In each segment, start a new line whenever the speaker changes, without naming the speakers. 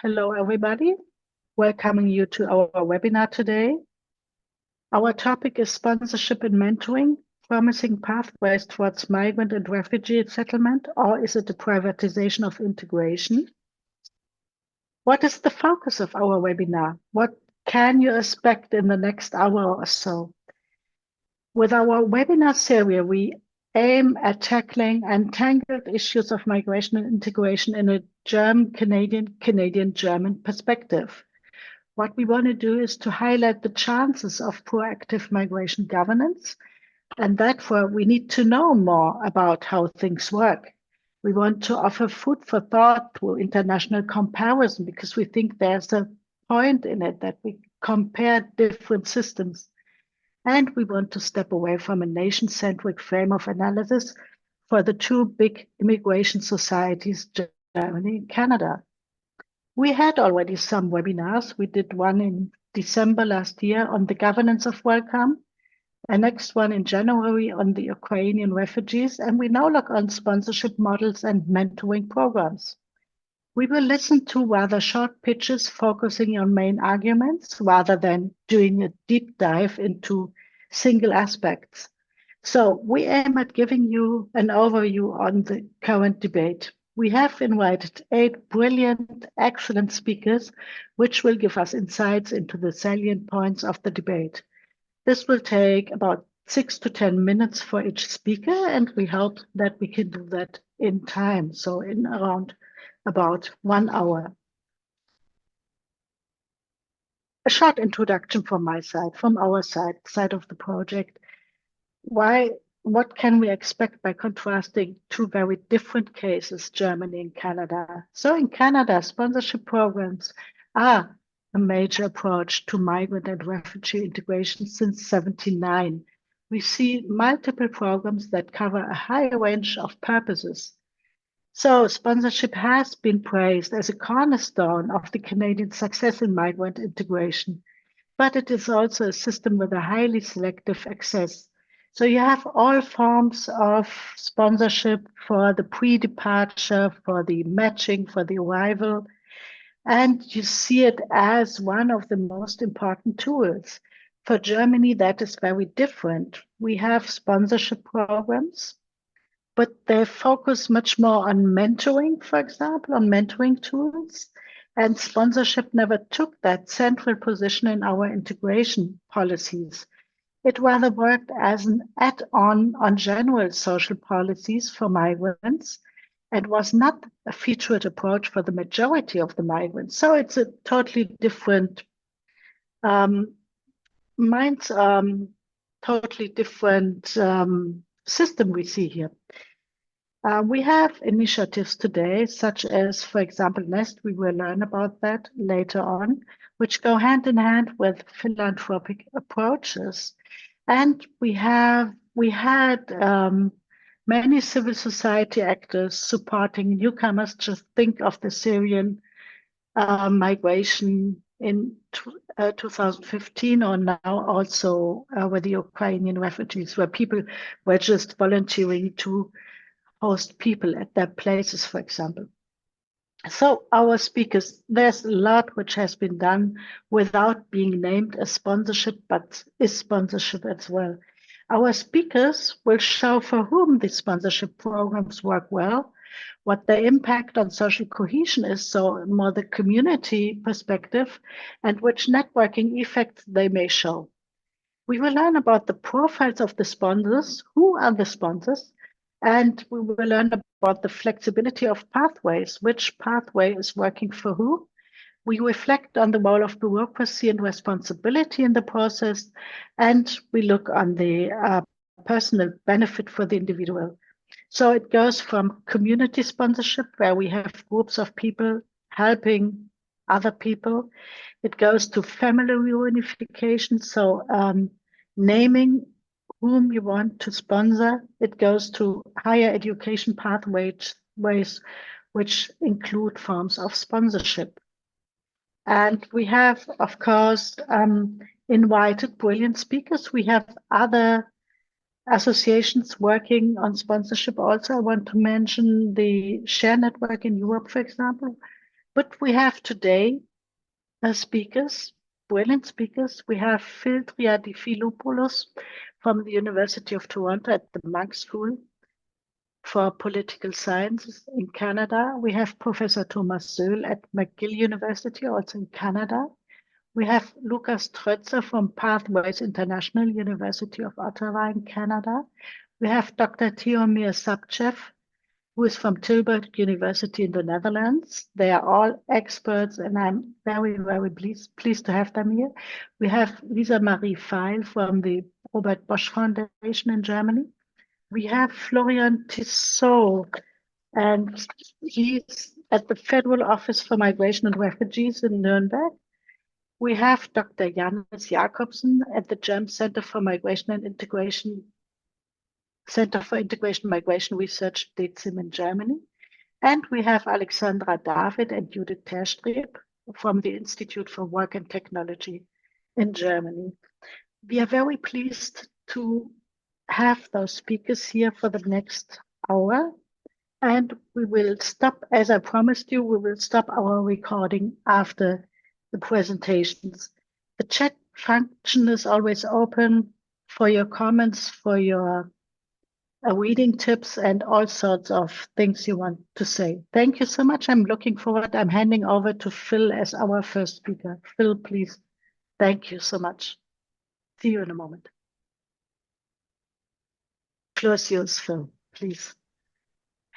Hello, everybody. Welcoming you to our webinar today. Our topic is sponsorship and mentoring, promising pathways towards migrant and refugee settlement, or is it the privatization of integration? What is the focus of our webinar? What can you expect in the next hour or so? With our webinar series, we aim at tackling entangled issues of migration and integration in a Canadian-German perspective. What we want to do is to highlight the chances of proactive migration governance, and therefore we need to know more about how things work. We want to offer food for thought through international comparison because we think there's a point in it that we compare different systems. And we want to step away from a nation-centric frame of analysis for the two big immigration societies, Germany and Canada. We had already some webinars. We did one in December last year on the governance of welcome, a next one in January on the Ukrainian refugees, and we now look on sponsorship models and mentoring programs. We will listen to rather short pitches focusing on main arguments rather than doing a deep dive into single aspects. So we aim at giving you an overview on the current debate. We have invited 8 brilliant, excellent speakers, which will give us insights into the salient points of the debate. This will take about 6 to 10 minutes for each speaker, and we hope that we can do that in time, so in around about 1 hour. A short introduction from my side, from our side of the project. What can we expect by contrasting two very different cases, Germany and Canada? So in Canada, sponsorship programs are a major approach to migrant and refugee integration since 1979. We see multiple programs that cover a high range of purposes. So sponsorship has been praised as a cornerstone of the Canadian success in migrant integration, but it is also a system with a highly selective access. So you have all forms of sponsorship for the pre-departure, for the matching, for the arrival, and you see it as one of the most important tools. For Germany, that is very different. We have sponsorship programs, but they focus much more on mentoring, for example, on mentoring tools. And sponsorship never took that central position in our integration policies. It rather worked as an add-on on general social policies for migrants and was not a featured approach for the majority of the migrants. So it's a totally different system we see here. We have initiatives today, such as, for example, NEST, we will learn about that later on, which go hand in hand with philanthropic approaches. And we had many civil society actors supporting newcomers. Just think of the Syrian migration in 2015, or now also with the Ukrainian refugees, where people were just volunteering to host people at their places, for example. So our speakers, there's a lot which has been done without being named as sponsorship, but is sponsorship as well. Our speakers will show for whom the sponsorship programs work well, what the impact on social cohesion is, so more the community perspective, and which networking effects they may show. We will learn about the profiles of the sponsors, who are the sponsors, and we will learn about the flexibility of pathways, which pathway is working for who. We reflect on the role of bureaucracy and responsibility in the process, and we look on the personal benefit for the individual. So it goes from community sponsorship, where we have groups of people helping other people. It goes to family reunification, so naming whom you want to sponsor. It goes to higher education pathways, which include forms of sponsorship. And we have, of course, invited brilliant speakers. We have other associations working on sponsorship also. I want to mention the Share Network in Europe, for example, But we have today speakers, brilliant speakers. We have Phil Triadafilopoulos from the University of Toronto at the Monk School for Political Sciences in Canada. We have Professor Thomas Soehl at McGill University, also in Canada. We have Lukas Troetzer from Pathways International University of Ottawa in Canada. We have Dr. Tihomir Sabchev, who is from Tilburg University in the Netherlands. They are all experts, and I'm very, very pleased to have them here. We have Lisa Marie Veyhl from the Robert-Bosch Foundation in Germany. We have Florian Tissot, and he's at the Federal Office for Migration and Refugees in Nuremberg. We have Dr. Janis Jacobsen at the German Center for Migration and Integration, Center for Integration and Migration Research, DeZIM in Germany. And we have Alexandra David and Judith Terstreb from the Institute for Work and Technology in Germany. We are very pleased to have those speakers here for the next hour. And we will stop, as I promised you, we will stop our recording after the presentations. The chat function is always open for your comments, for your reading tips, and all sorts of things you want to say. Thank you so much. I'm looking forward. I'm handing over to Phil as our first speaker. Phil, please. Thank you so much. See you in a moment. Floor is yours, Phil, please.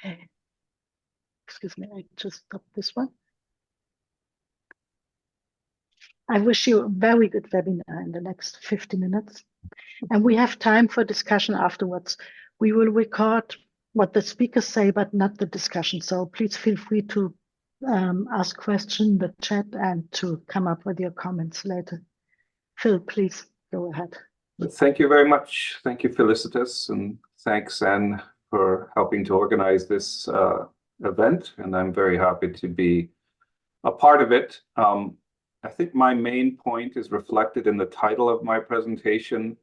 Hey. Excuse me, I just stopped this one. I wish you a very good webinar in the next 50 minutes. And we have time for discussion afterwards. We will record what the speakers say, but not the discussion. So please feel free to ask questions in the chat and to come up with your comments later. Phil, please go ahead.
Thank you very much. Thank you, Felicitas, and thanks, Anne, for helping to organize this event. And I'm very happy to be a part of it. I think my main point is reflected in the title of my presentation: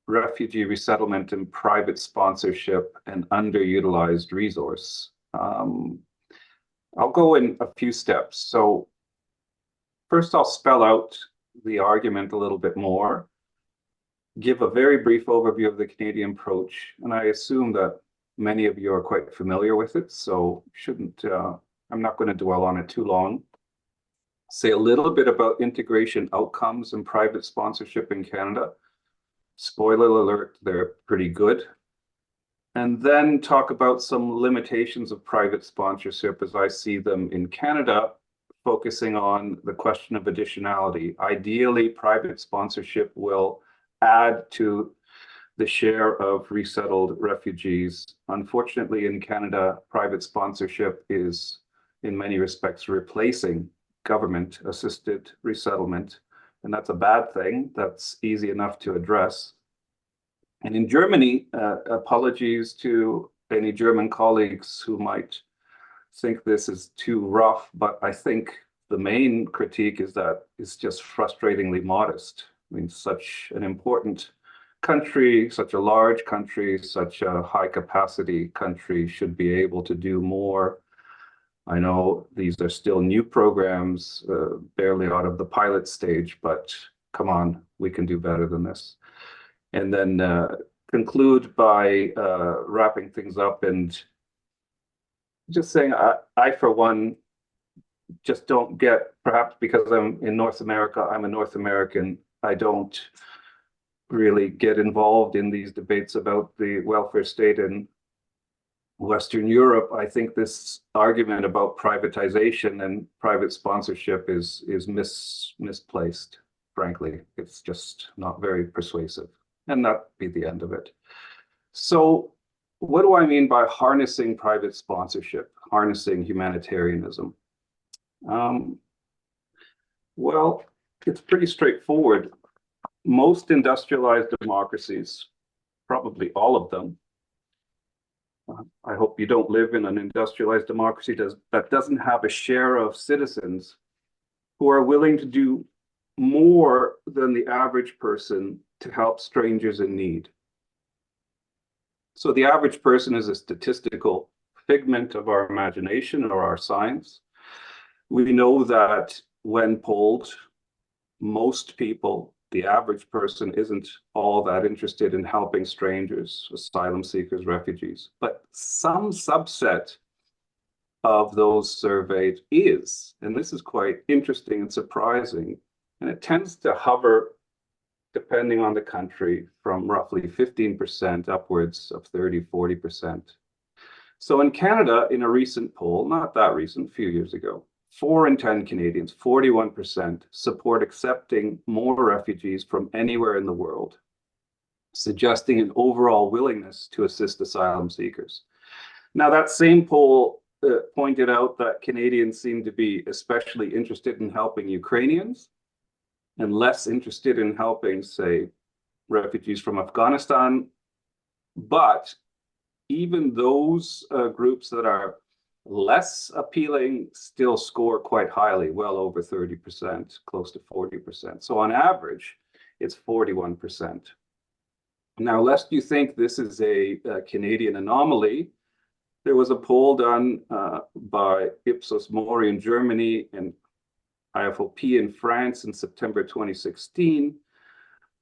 Refugee Resettlement and Private Sponsorship, an Underutilized Resource. I'll go in a few steps. So first, I'll spell out the argument a little bit more, give a very brief overview of the Canadian approach, and I assume that many of you are quite familiar with it, so I'm not going to dwell on it too long. Say a little bit about integration outcomes and private sponsorship in Canada. Spoiler alert, they're pretty good. And then talk about some limitations of private sponsorship as I see them in Canada, focusing on the question of additionality. Ideally, private sponsorship will add to the share of resettled refugees. Unfortunately, in Canada, private sponsorship is in many respects replacing government-assisted resettlement, and that's a bad thing. That's easy enough to address. And in Germany, apologies to any German colleagues who might think this is too rough, but I think the main critique is that it's just frustratingly modest. I mean, such an important country, such a large country, such a high capacity country should be able to do more. I know these are still new programs, barely out of the pilot stage, but come on, we can do better than this. And then conclude by wrapping things up and just saying, I for one, just don't get, perhaps because I'm in North America, I'm a North American, I don't really get involved in these debates about the welfare state in Western Europe. I think this argument about privatization and private sponsorship is misplaced, frankly. It's just not very persuasive, and that'd be the end of it. So what do I mean by harnessing private sponsorship, harnessing humanitarianism? Well, it's pretty straightforward. Most industrialized democracies, probably all of them, I hope you don't live in an industrialized democracy that doesn't have a share of citizens who are willing to do more than the average person to help strangers in need. So the average person is a statistical figment of our imagination or our science. We know that when polled, most people, the average person, isn't all that interested in helping strangers, asylum seekers, refugees, but some subset of those surveyed is, and this is quite interesting and surprising, and it tends to hover, depending on the country, from roughly 15% upwards of 30–40%. So in Canada, in a recent poll, not that recent, a few years ago, 4 in 10 Canadians, 41%, support accepting more refugees from anywhere in the world, suggesting an overall willingness to assist asylum seekers. Now, that same poll pointed out that Canadians seem to be especially interested in helping Ukrainians and less interested in helping, say, refugees from Afghanistan. But even those groups that are less appealing still score quite highly, well over 30%, close to 40%. So on average, it's 41%. Now, lest you think this is a Canadian anomaly, there was a poll done by Ipsos Mori in Germany and IFOP in France in September 2016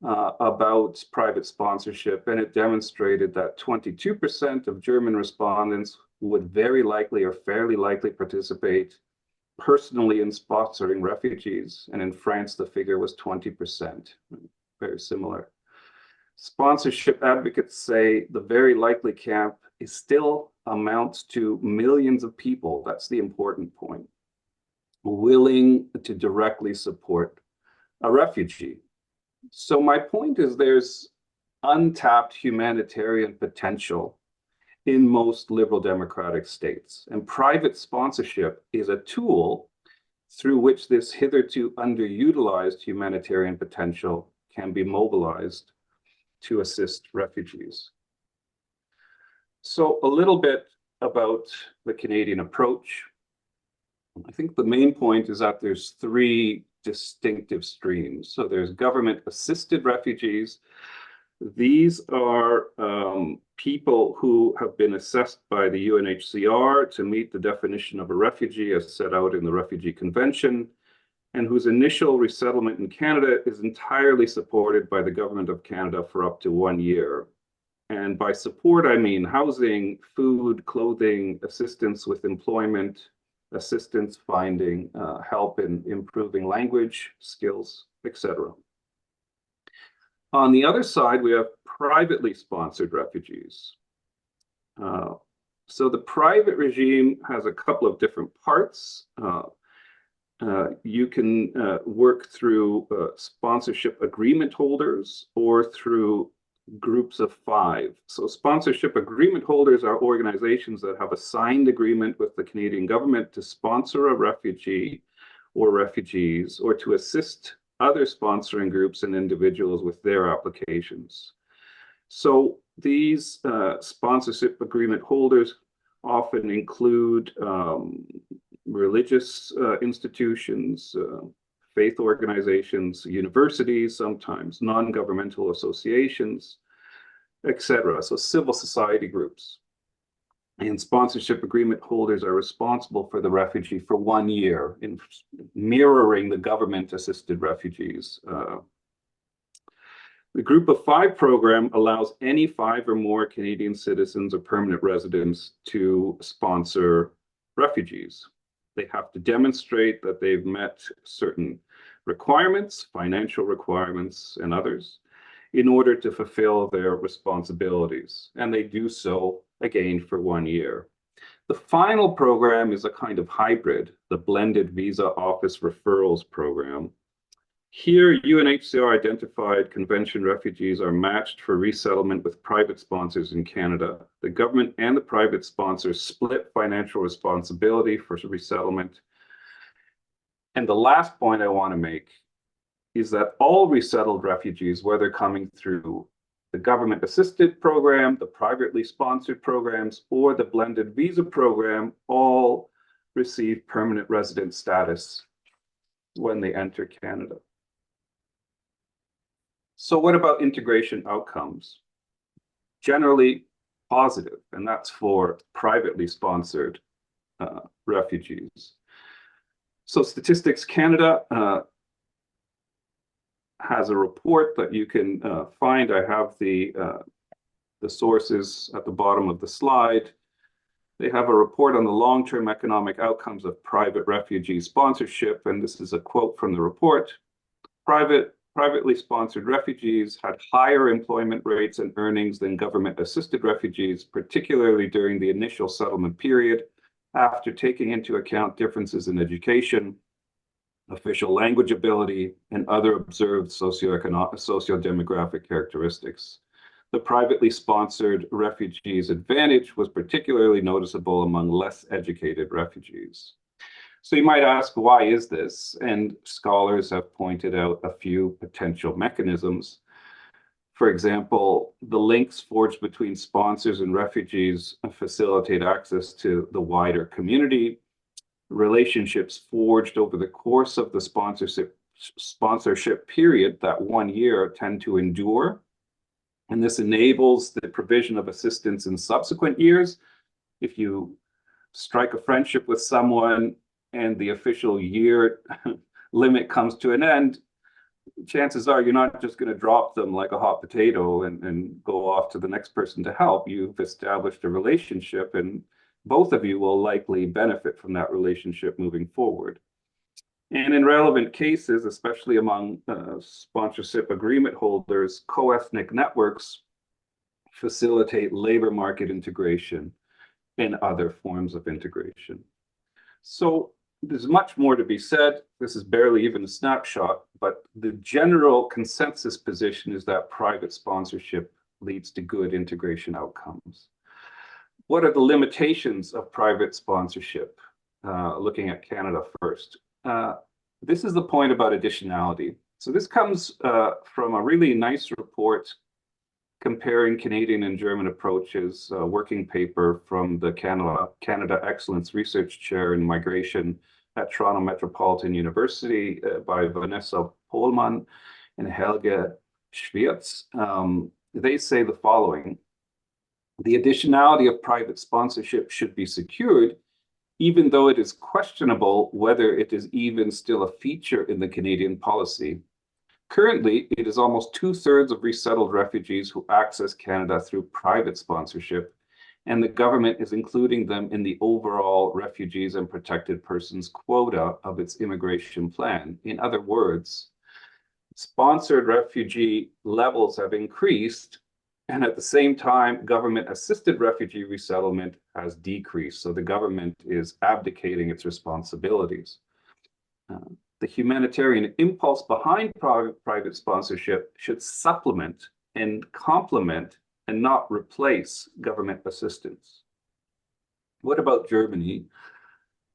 about private sponsorship, and it demonstrated that 22% of German respondents would very likely or fairly likely participate personally in sponsoring refugees, and in France the figure was 20%, very similar. Sponsorship advocates say the very likely camp is still amounts to millions of people, that's the important point, willing to directly support a refugee. So my point is there's untapped humanitarian potential in most liberal democratic states, and private sponsorship is a tool through which this hitherto underutilized humanitarian potential can be mobilized to assist refugees. So a little bit about the Canadian approach. I think the main point is that there's 3 distinctive streams. So there's government-assisted refugees. These are people who have been assessed by the UNHCR to meet the definition of a refugee as set out in the Refugee Convention, and whose initial resettlement in Canada is entirely supported by the Government of Canada for up to 1 year. And by support, I mean housing, food, clothing, assistance with employment, assistance finding, help in improving language skills, etc. On the other side, we have privately sponsored refugees. So the private regime has a couple of different parts. You can work through sponsorship agreement holders or through groups of 5. So sponsorship agreement holders are organizations that have a signed agreement with the Canadian government to sponsor a refugee or refugees, or to assist other sponsoring groups and individuals with their applications. So these sponsorship agreement holders often include religious institutions, faith organizations, universities, sometimes non-governmental associations, etc. So civil society groups. And sponsorship agreement holders are responsible for the refugee for 1 year, in mirroring the government-assisted refugees. The Group of 5 program allows any 5 or more Canadian citizens or permanent residents to sponsor refugees. They have to demonstrate that they've met certain requirements, financial requirements, and others, in order to fulfill their responsibilities. And they do so, again, for 1 year. The final program is a kind of hybrid, the Blended Visa Office Referrals Program. Here, UNHCR identified convention refugees are matched for resettlement with private sponsors in Canada. The government and the private sponsors split financial responsibility for resettlement. And the last point I want to make is that all resettled refugees, whether coming through the government-assisted program, the privately sponsored programs, or the blended visa program, all receive permanent resident status when they enter Canada. So what about integration outcomes? Generally positive, and that's for privately sponsored refugees. So Statistics Canada has a report that you can find. I have the sources at the bottom of the slide. They have a report on the long-term economic outcomes of private refugee sponsorship, and this is a quote from the report. Privately sponsored refugees had higher employment rates and earnings than government-assisted refugees, particularly during the initial settlement period, after taking into account differences in education, official language ability, and other observed socio-demographic characteristics. The privately sponsored refugees' advantage was particularly noticeable among less educated refugees. So you might ask, why is this? And scholars have pointed out a few potential mechanisms. For example, the links forged between sponsors and refugees facilitate access to the wider community. Relationships forged over the course of the sponsorship period, that 1 year, tend to endure. And this enables the provision of assistance in subsequent years. If you strike a friendship with someone and the official year limit comes to an end, chances are you're not just going to drop them like a hot potato and go off to the next person to help. You've established a relationship, and both of you will likely benefit from that relationship moving forward. And in relevant cases, especially among sponsorship agreement holders, co-ethnic networks facilitate labor market integration and other forms of integration. So there's much more to be said. This is barely even a snapshot, but the general consensus position is that private sponsorship leads to good integration outcomes. What are the limitations of private sponsorship? Looking at Canada first. This is the point about additionality. So this comes from a really nice report comparing Canadian and German approaches, a working paper from the Canada Excellence Research Chair in Migration at Toronto Metropolitan University by Vanessa Pohlmann and Helge Schwiertz. They say the following: the additionality of private sponsorship should be secured, even though it is questionable whether it is even still a feature in the Canadian policy. Currently, it is almost 2/3 of resettled refugees who access Canada through private sponsorship, and the government is including them in the overall refugees and protected persons quota of its immigration plan. In other words, sponsored refugee levels have increased, and at the same time, government-assisted refugee resettlement has decreased. So the government is abdicating its responsibilities. The humanitarian impulse behind private sponsorship should supplement and complement and not replace government assistance. What about Germany?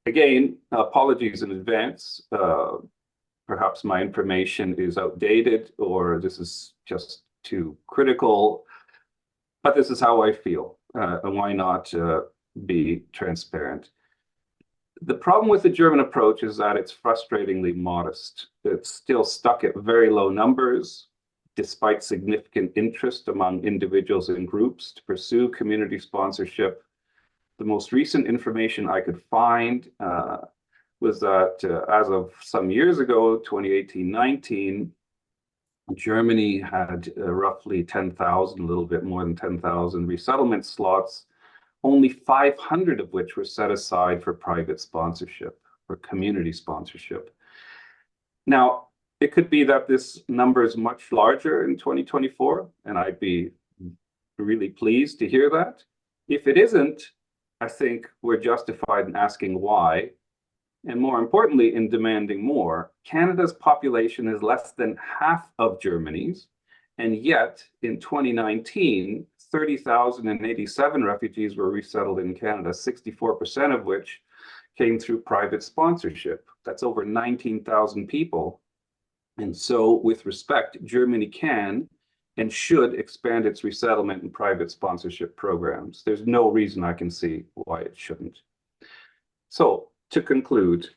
Again, apologies in advance. Perhaps my information is outdated, or this is just too critical, but this is how I feel, and why not be transparent? The problem with the German approach is that it's frustratingly modest. It's still stuck at very low numbers, despite significant interest among individuals and groups to pursue community sponsorship. The most recent information I could find was that as of some years ago, 2018-19, Germany had roughly 10,000, a little bit more than 10,000 resettlement slots, only 500 of which were set aside for private sponsorship, for community sponsorship. Now, it could be that this number is much larger in 2024, and I'd be really pleased to hear that. If it isn't, I think we're justified in asking why, and more importantly, in demanding more. Canada's population is less than half of Germany's, and yet in 2019, 30,087 refugees were resettled in Canada, 64% of which came through private sponsorship. That's over 19,000 people. And so, with respect, Germany can and should expand its resettlement and private sponsorship programs. There's no reason I can see why it shouldn't. So, to conclude,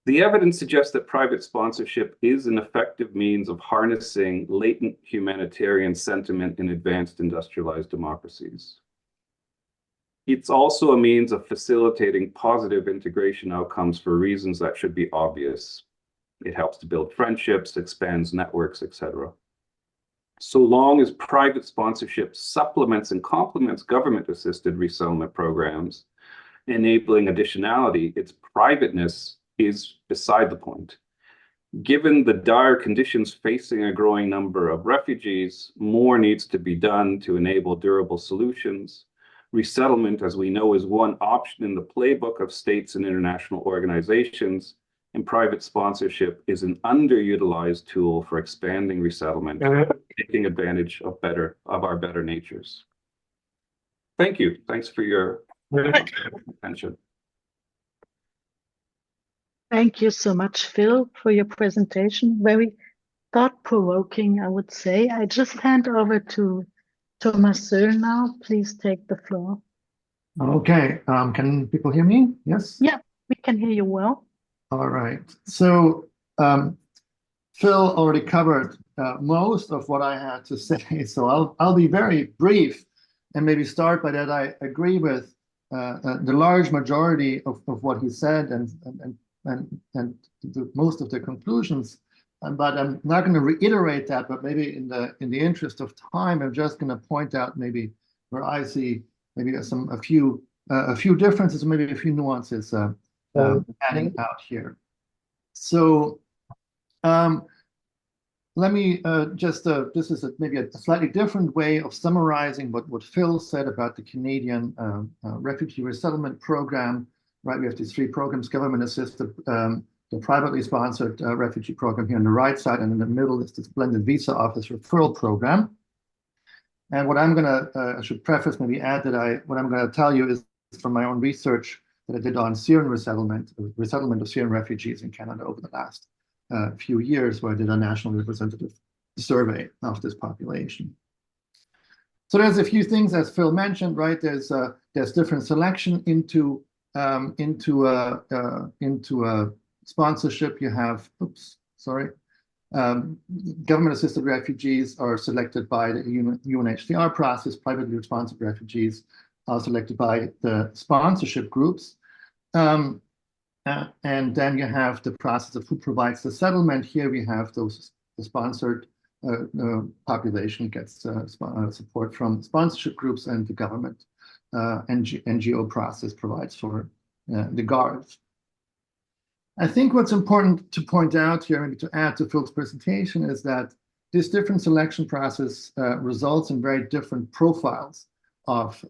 The evidence suggests that private sponsorship is an effective means of harnessing latent humanitarian sentiment in advanced industrialized democracies. It's also a means of facilitating positive integration outcomes for reasons that should be obvious. It helps to build friendships, expands networks, etc. So long as private sponsorship supplements and complements government-assisted resettlement programs, enabling additionality, its privateness is beside the point. Given the dire conditions facing a growing number of refugees, more needs to be done to enable durable solutions. Resettlement, as we know, is one option in the playbook of states and international organizations, and private sponsorship is an underutilized tool for expanding resettlement, taking advantage of our better natures. Thank you. Thanks for your attention.
Thank you so much, Phil, for your presentation. Very thought-provoking, I would say. I just hand over to Thomas Soehl now. Please take the floor.
Okay. Can people hear me? Yes?
Yeah, we can hear you well.
All right. So Phil already covered most of what I had to say, so I'll be very brief and maybe start by that. I agree with the large majority of what he said and most of the conclusions, but I'm not going to reiterate that. But maybe in the interest of time, I'm just going to point out maybe where I see maybe a few differences, maybe a few nuances adding out here. So let me this is maybe a slightly different way of summarizing what Phil said about the Canadian refugee resettlement program. Right, we have these three programs: government-assisted, the privately sponsored refugee program here on the right side, and in the middle is this blended visa office referral program. And what I'm gonna, I should preface, maybe add that what I'm gonna tell you is from my own research that I did on Syrian resettlement of Syrian refugees in Canada over the last few years, where I did a national representative survey of this population. So there's a few things, as Phil mentioned, right? There's different selection into sponsorship. You have, government-assisted refugees are selected by the UNHCR process. Privately sponsored refugees are selected by the sponsorship groups. And then you have the process of who provides the settlement. Here we have the sponsored population gets support from sponsorship groups, and the government NGO process provides for the guards. I think what's important to point out here, maybe to add to Phil's presentation, is that this different selection process results in very different profiles of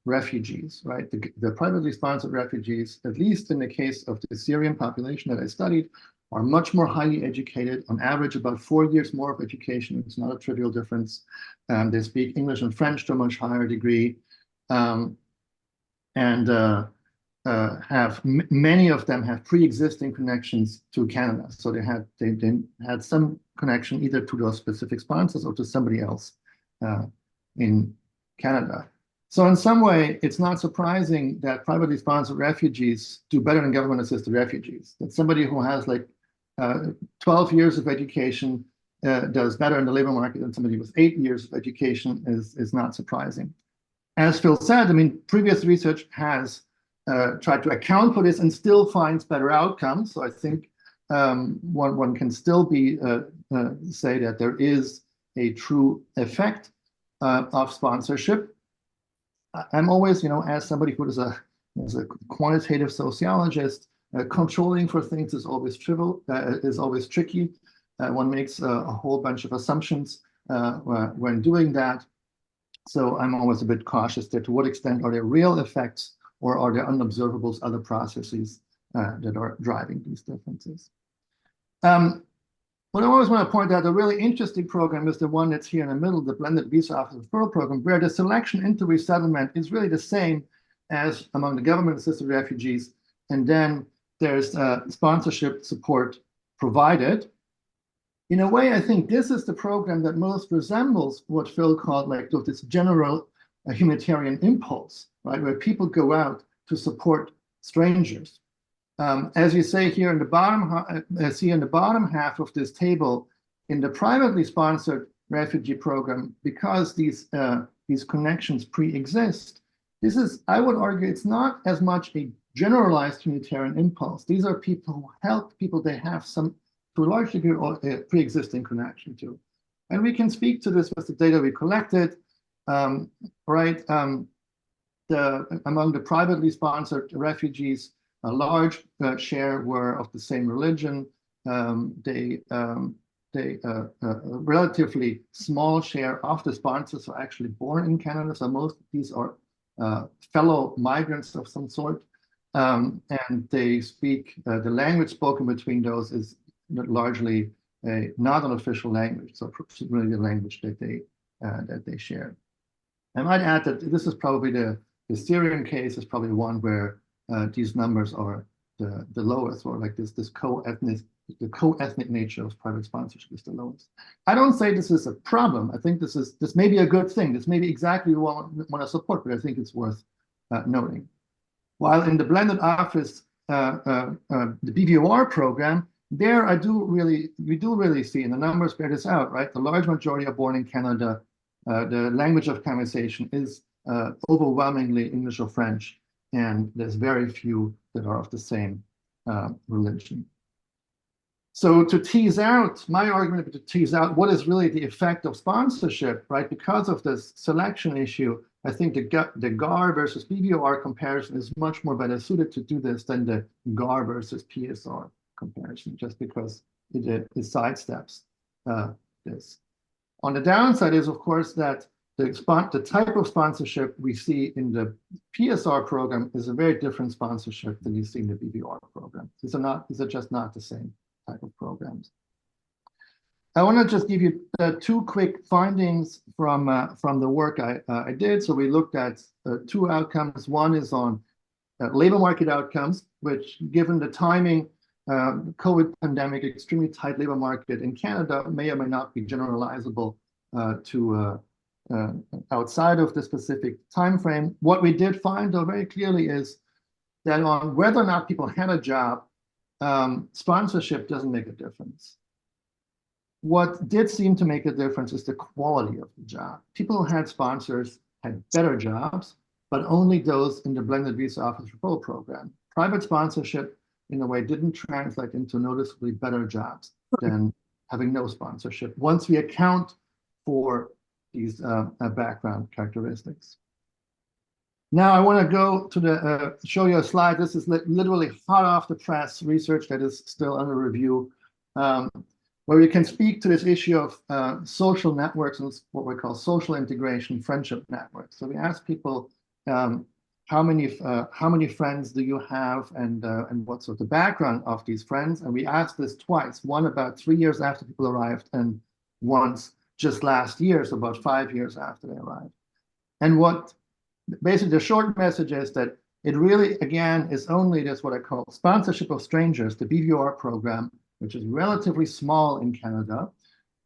refugees, right? The privately sponsored refugees, at least in the case of the Syrian population that I studied, are much more highly educated, on average about 4 years more of education. It's not a trivial difference. They speak English and French to a much higher degree. Many of them have pre-existing connections to Canada. So they had some connection either to those specific sponsors or to somebody else in Canada. So in some way, it's not surprising that privately sponsored refugees do better than government-assisted refugees. That somebody who has like 12 years of education does better in the labor market than somebody with 8 years of education is not surprising. As Phil said, I mean, previous research has tried to account for this and still finds better outcomes. So I think one can still say that there is a true effect of sponsorship. I'm always, as somebody who is a quantitative sociologist, controlling for things is always tricky. One makes a whole bunch of assumptions when doing that. So I'm always a bit cautious there. To what extent are there real effects, or are there unobservables, other processes that are driving these differences? What I always want to point out, a really interesting program is the one that's here in the middle, the blended visa office referral program, where the selection into resettlement is really the same as among the government-assisted refugees. And then there's sponsorship support provided. In a way, I think this is the program that most resembles what Phil called like this general humanitarian impulse, right? Where people go out to support strangers. As you say here in the bottom half of this table, in the privately sponsored refugee program, because these connections pre-exist, this is, I would argue, it's not as much a generalized humanitarian impulse. These are people who help people they have some, to a large degree, a pre-existing connection to. And we can speak to this with the data we collected, right? Among the privately sponsored refugees, a large share were of the same religion. A relatively small share of the sponsors are actually born in Canada. So most of these are fellow migrants of some sort. And they speak, the language spoken between those is largely not an official language. So really the language that they share. I might add that this is probably the Syrian case is probably one where these numbers are the lowest, or like this co-ethnic nature of private sponsorship is the lowest. I don't say this is a problem. I think this may be a good thing. This may be exactly what we want to support, but I think it's worth noting. While in the blended office, the BVOR program, there we do really see, and the numbers bear this out, right? The large majority are born in Canada. The language of conversation is overwhelmingly English or French, and there's very few that are of the same religion. So to tease out, my argument to tease out what is really the effect of sponsorship, right? Because of this selection issue, I think the GAR versus BVOR comparison is much more better suited to do this than the GAR versus PSR comparison, just because it sidesteps this. On the downside is, of course, that the type of sponsorship we see in the PSR program is a very different sponsorship than you see in the BVOR program. These are just not the same type of programs. I want to just give you two quick findings from the work I did. So we looked at two outcomes. One is on labor market outcomes, which, given the timing, COVID pandemic, extremely tight labor market in Canada, may or may not be generalizable to outside of the specific time frame. What we did find, though, very clearly is that on whether or not people had a job, sponsorship doesn't make a difference. What did seem to make a difference is the quality of the job. People who had sponsors had better jobs, but only those in the blended visa office referral program. Private sponsorship, in a way, didn't translate into noticeably better jobs than having no sponsorship, once we account for these background characteristics. Now I want to go to show you a slide. This is literally hot off the press research that is still under review, where we can speak to this issue of social networks and what we call social integration, friendship networks. So we ask people, how many friends do you have, and what's sort of the background of these friends? And we asked this twice, one about 3 years after people arrived, and once just last year, so about 5 years after they arrived. And what basically the short message is that it really, again, is only this what I call sponsorship of strangers, the BVOR program, which is relatively small in Canada,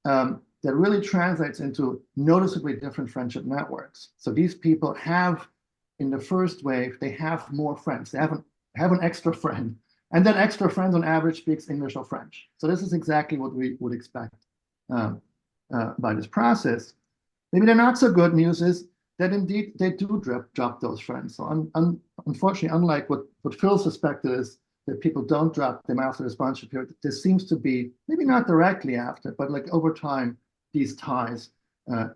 that really translates into noticeably different friendship networks. So these people have, in the first wave, they have more friends. They have an extra friend. And that extra friend on average speaks English or French. So this is exactly what we would expect by this process. Maybe the not so good news is that indeed they do drop those friends. So unfortunately, unlike what Phil suspected, is that people don't drop them after the sponsorship period. This seems to be, maybe not directly after, but like over time, these ties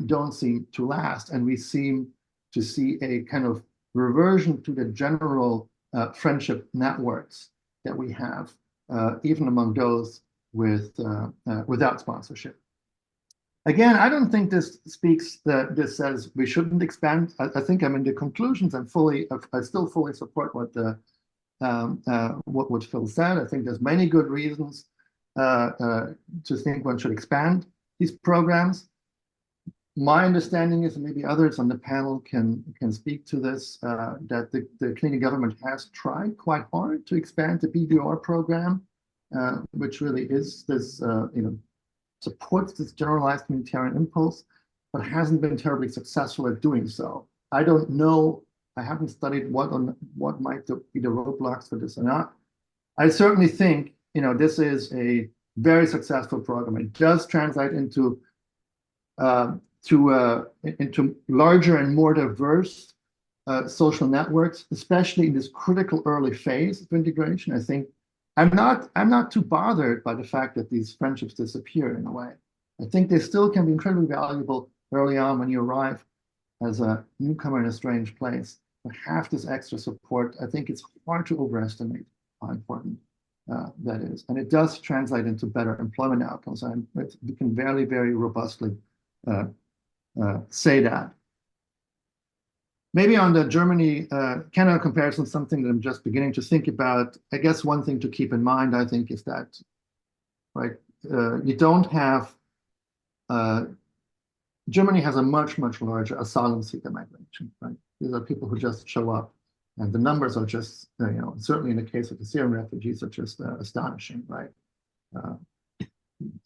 don't seem to last. And we seem to see a kind of reversion to the general friendship networks that we have, even among those without sponsorship. Again, I don't think this speaks that this says we shouldn't expand. I think I'm in the conclusions. I still fully support what Phil said. I think there's many good reasons to think one should expand these programs. My understanding is, and maybe others on the panel can speak to this, that the Canadian government has tried quite hard to expand the BVOR program, which really is this, supports this generalized humanitarian impulse, but hasn't been terribly successful at doing so. I don't know. I haven't studied what might be the roadblocks for this or not. I certainly think, this is a very successful program. It does translate into larger and more diverse social networks, especially in this critical early phase of integration. I think I'm not too bothered by the fact that these friendships disappear in a way. I think they still can be incredibly valuable early on when you arrive as a newcomer in a strange place. To have this extra support, I think it's hard to overestimate how important that is. And it does translate into better employment outcomes. And we can very, very robustly say that. Maybe on the Germany-Canada comparison, something that I'm just beginning to think about. I guess one thing to keep in mind, I think, is that, right, you don't have, Germany has a much, much larger asylum seeker migration, right? These are people who just show up, and the numbers are just, certainly in the case of the Syrian refugees, are just astonishing, right?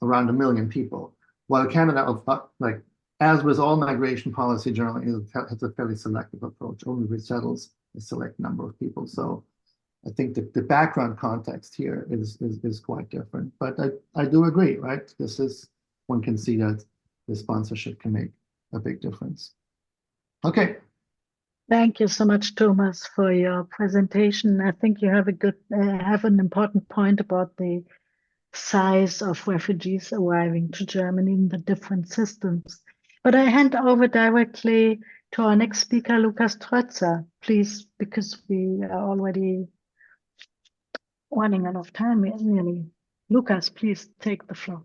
Around 1 million people. While Canada, like, as with all migration policy, generally has a fairly selective approach, only resettles a select number of people. So I think that the background context here is quite different. But I do agree, right? One can see that the sponsorship can make a big difference. Okay.
Thank you so much, Thomas, for your presentation. I think you have have an important point about the size of refugees arriving to Germany in the different systems. But I hand over directly to our next speaker, Lukas Troetzer, please, because we are already running out of time, really. Lukas, please take the floor.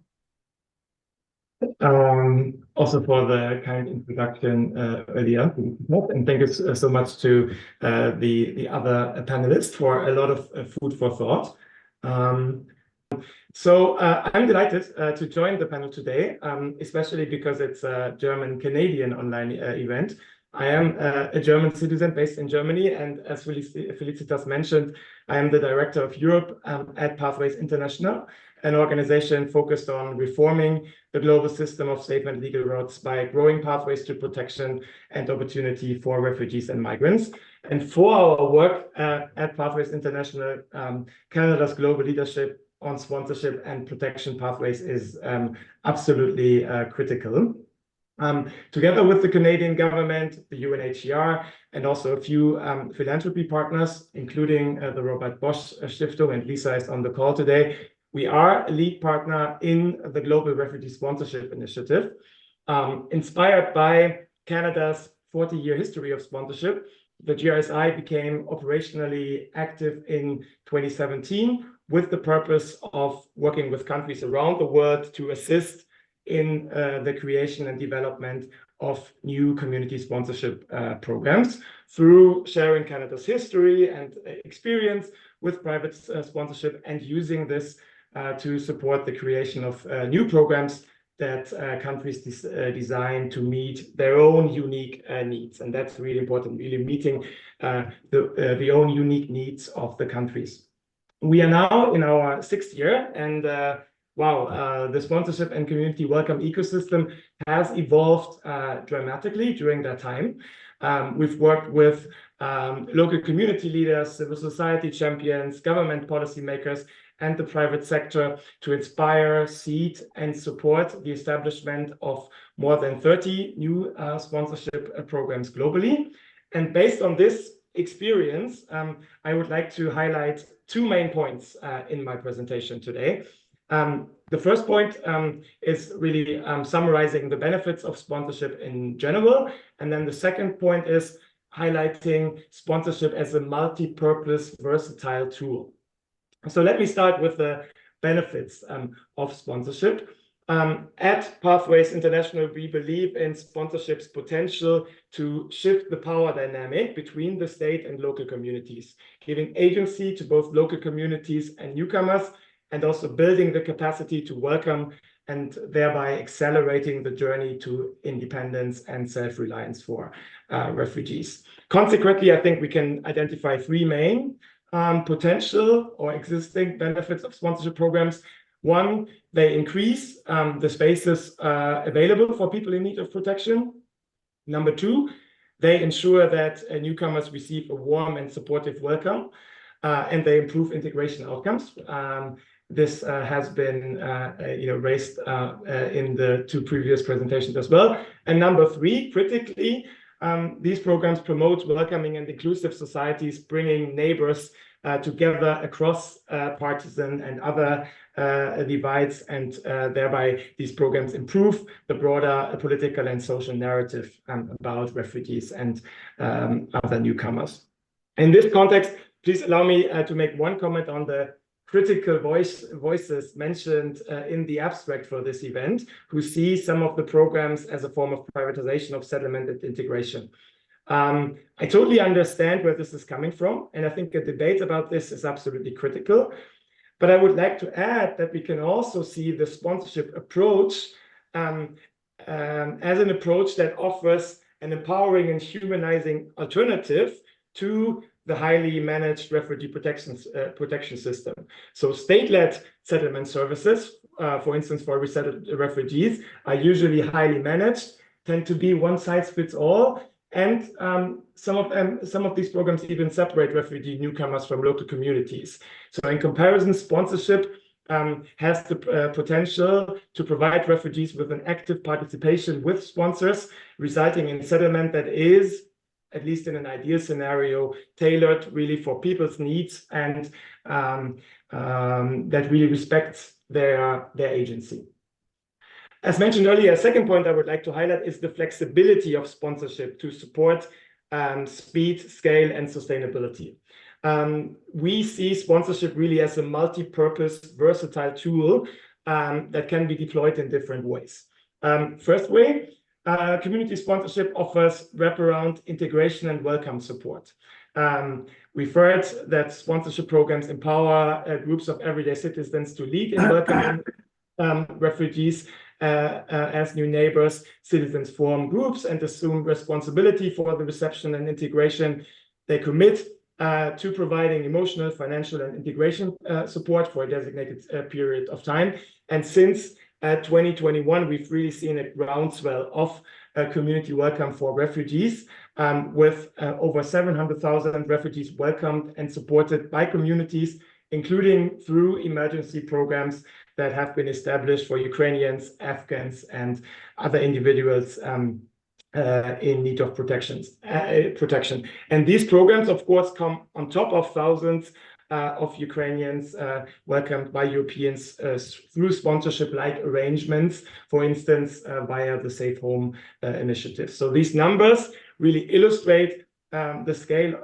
Also for the kind introduction earlier, and thank you so much to the other panelists for a lot of food for thought. So I'm delighted to join the panel today, especially because it's a German-Canadian online event. I am a German citizen based in Germany, and as Felicitas mentioned, I am the Director of Europe at Pathways International, an organization focused on reforming the global system of safe and legal routes by growing pathways to protection and opportunity for refugees and migrants. And for our work at Pathways International, Canada's global leadership on sponsorship and protection pathways is absolutely critical. Together with the Canadian government, the UNHCR, and also a few philanthropy partners, including the Robert-Bosch-Stiftung, and Lisa is on the call today, we are a lead partner in the Global Refugee Sponsorship Initiative. Inspired by Canada's 40-year history of sponsorship, the GRSI became operationally active in 2017 with the purpose of working with countries around the world to assist in the creation and development of new community sponsorship programs through sharing Canada's history and experience with private sponsorship and using this to support the creation of new programs that countries design to meet their own unique needs. And that's really important, really meeting the own unique needs of the countries. We are now in our 6th year, and wow, the sponsorship and community welcome ecosystem has evolved dramatically during that time. We've worked with local community leaders, civil society champions, government policymakers, and the private sector to inspire, seed, and support the establishment of more than 30 new sponsorship programs globally. And based on this experience, I would like to highlight 2 main points in my presentation today. The first point is really summarizing the benefits of sponsorship in general. And then the second point is highlighting sponsorship as a multi-purpose, versatile tool. So let me start with the benefits of sponsorship. At Pathways International, we believe in sponsorship's potential to shift the power dynamic between the state and local communities, giving agency to both local communities and newcomers, and also building the capacity to welcome and thereby accelerating the journey to independence and self-reliance for refugees. Consequently, I think we can identify 3 main potential or existing benefits of sponsorship programs. 1, they increase the spaces available for people in need of protection. Number 2, they ensure that newcomers receive a warm and supportive welcome. and they improve integration outcomes. This has been raised in the 2 previous presentations as well. And number 3, critically, these programs promote welcoming and inclusive societies, bringing neighbors together across partisan and other divides, and thereby these programs improve the broader political and social narrative about refugees and other newcomers. In this context, please allow me to make one comment on the critical voices mentioned in the abstract for this event, who see some of the programs as a form of privatization of settlement and integration. I totally understand where this is coming from, and I think a debate about this is absolutely critical. But I would like to add that we can also see the sponsorship approach as an approach that offers an empowering and humanizing alternative to the highly managed refugee protection system. So state-led settlement services, for instance, for resettled refugees, are usually highly managed, tend to be one size fits all, and some of these programs even separate refugee newcomers from local communities. So in comparison, sponsorship has the potential to provide refugees with an active participation with sponsors, resulting in settlement that is, at least in an ideal scenario, tailored really for people's needs and that really respects their agency. As mentioned earlier, a second point I would like to highlight is the flexibility of sponsorship to support speed, scale, and sustainability. We see sponsorship really as a multi-purpose, versatile tool that can be deployed in different ways. First way, community sponsorship offers wraparound integration and welcome support. We've heard that sponsorship programs empower groups of everyday citizens to lead in welcoming refugees as new neighbors. Citizens form groups and assume responsibility for the reception and integration. They commit to providing emotional, financial, and integration support for a designated period of time. And since 2021, we've really seen a groundswell of community welcome for refugees, with over 700,000 refugees welcomed and supported by communities, including through emergency programs that have been established for Ukrainians, Afghans, and other individuals in need of protection. And these programs, of course, come on top of thousands of Ukrainians welcomed by Europeans through sponsorship-like arrangements, for instance, via the Safe Home initiative. So these numbers really illustrate the scale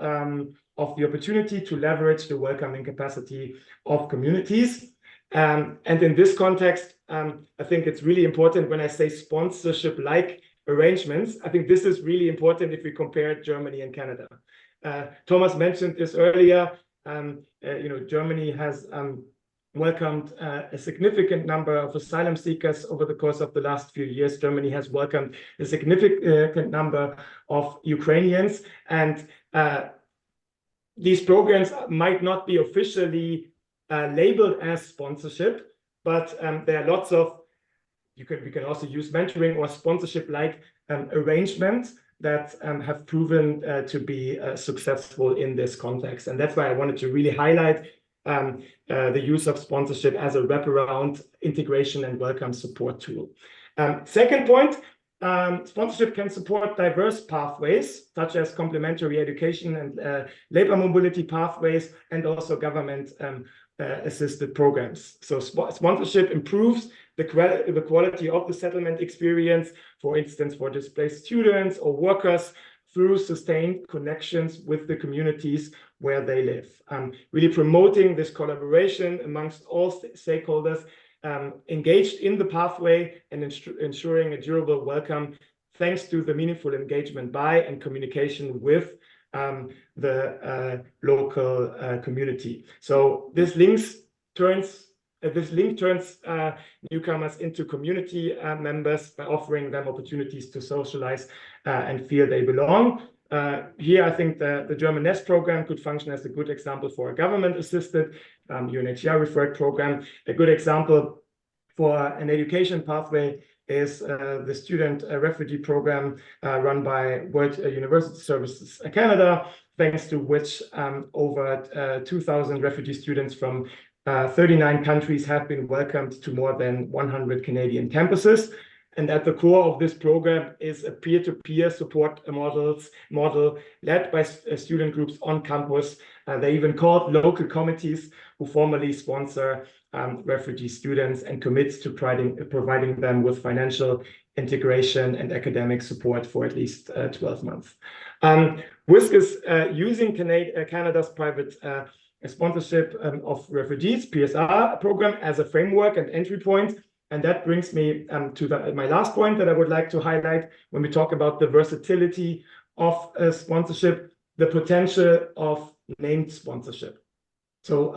of the opportunity to leverage the welcoming capacity of communities. And in this context, I think it's really important when I say sponsorship-like arrangements. I think this is really important if we compare Germany and Canada. Thomas mentioned this earlier. Germany has welcomed a significant number of asylum seekers over the course of the last few years. Germany has welcomed a significant number of Ukrainians, and these programs might not be officially labeled as sponsorship, but there are lots of, we can also use mentoring or sponsorship-like arrangements that have proven to be successful in this context. And that's why I wanted to really highlight the use of sponsorship as a wraparound integration and welcome support tool. Second point, sponsorship can support diverse pathways, such as complementary education and labor mobility pathways, and also government assisted programs. So sponsorship improves the quality of the settlement experience, for instance, for displaced students or workers, through sustained connections with the communities where they live. Really promoting this collaboration amongst all stakeholders engaged in the pathway and ensuring a durable welcome, thanks to the meaningful engagement by and communication with the local community. So this link turns newcomers into community members by offering them opportunities to socialize and feel they belong. Here, I think the German NEST program could function as a good example for a government-assisted UNHCR-referred program. A good example for an education pathway is the student refugee program run by World University Services Canada, thanks to which over 2,000 refugee students from 39 countries have been welcomed to more than 100 Canadian campuses. And at the core of this program is a peer-to-peer support model led by student groups on campus. They even called local committees who formally sponsor refugee students and commit to providing them with financial integration and academic support for at least 12 months. WISC is using Canada's private sponsorship of refugees, PSR program, as a framework and entry point. And that brings me to my last point that I would like to highlight when we talk about the versatility of sponsorship, the potential of named sponsorship. So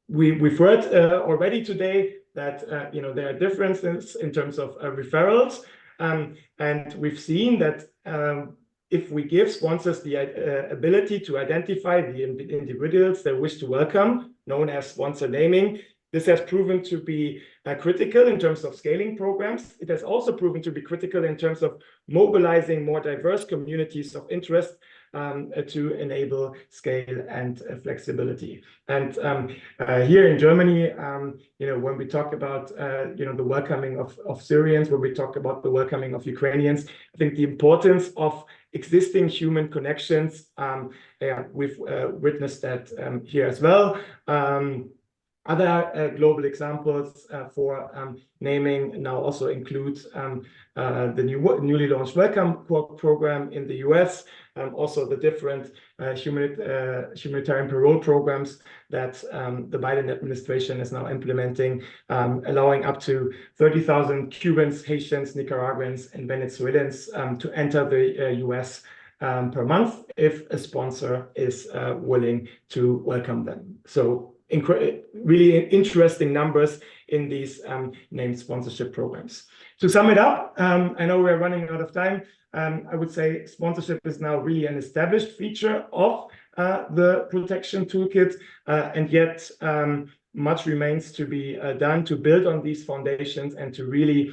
we've heard already today that there are differences in terms of referrals, and we've seen that if we give sponsors the ability to identify the individuals they wish to welcome, known as sponsor naming, this has proven to be critical in terms of scaling programs. It has also proven to be critical in terms of mobilizing more diverse communities of interest to enable scale and flexibility. And here in Germany, when we talk about the welcoming of Syrians, when we talk about the welcoming of Ukrainians, I think the importance of existing human connections, we've witnessed that here as well. Other global examples for naming now also include the newly launched Welcome program in the US, also the different humanitarian parole programs that the Biden administration is now implementing, allowing up to 30,000 Cubans, Haitians, Nicaraguans, and Venezuelans to enter the US per month if a sponsor is willing to welcome them. So really interesting numbers in these named sponsorship programs. To sum it up, I know we're running out of time. I would say sponsorship is now really an established feature of the protection toolkit, and yet much remains to be done to build on these foundations and to really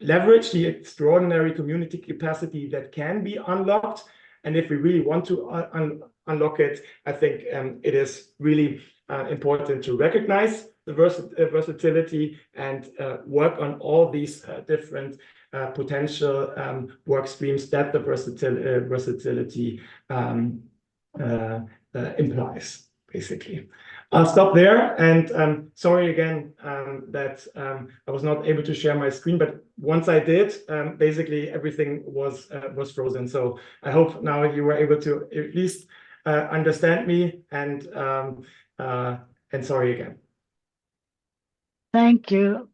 leverage the extraordinary community capacity that can be unlocked. And if we really want to unlock it, I think it is really important to recognize the versatility and work on all these different potential work streams that the versatility implies, basically. I'll stop there, and sorry again that I was not able to share my screen, but once I did, basically everything was frozen. So I hope now you were able to at least understand me, and sorry again.
Thank you,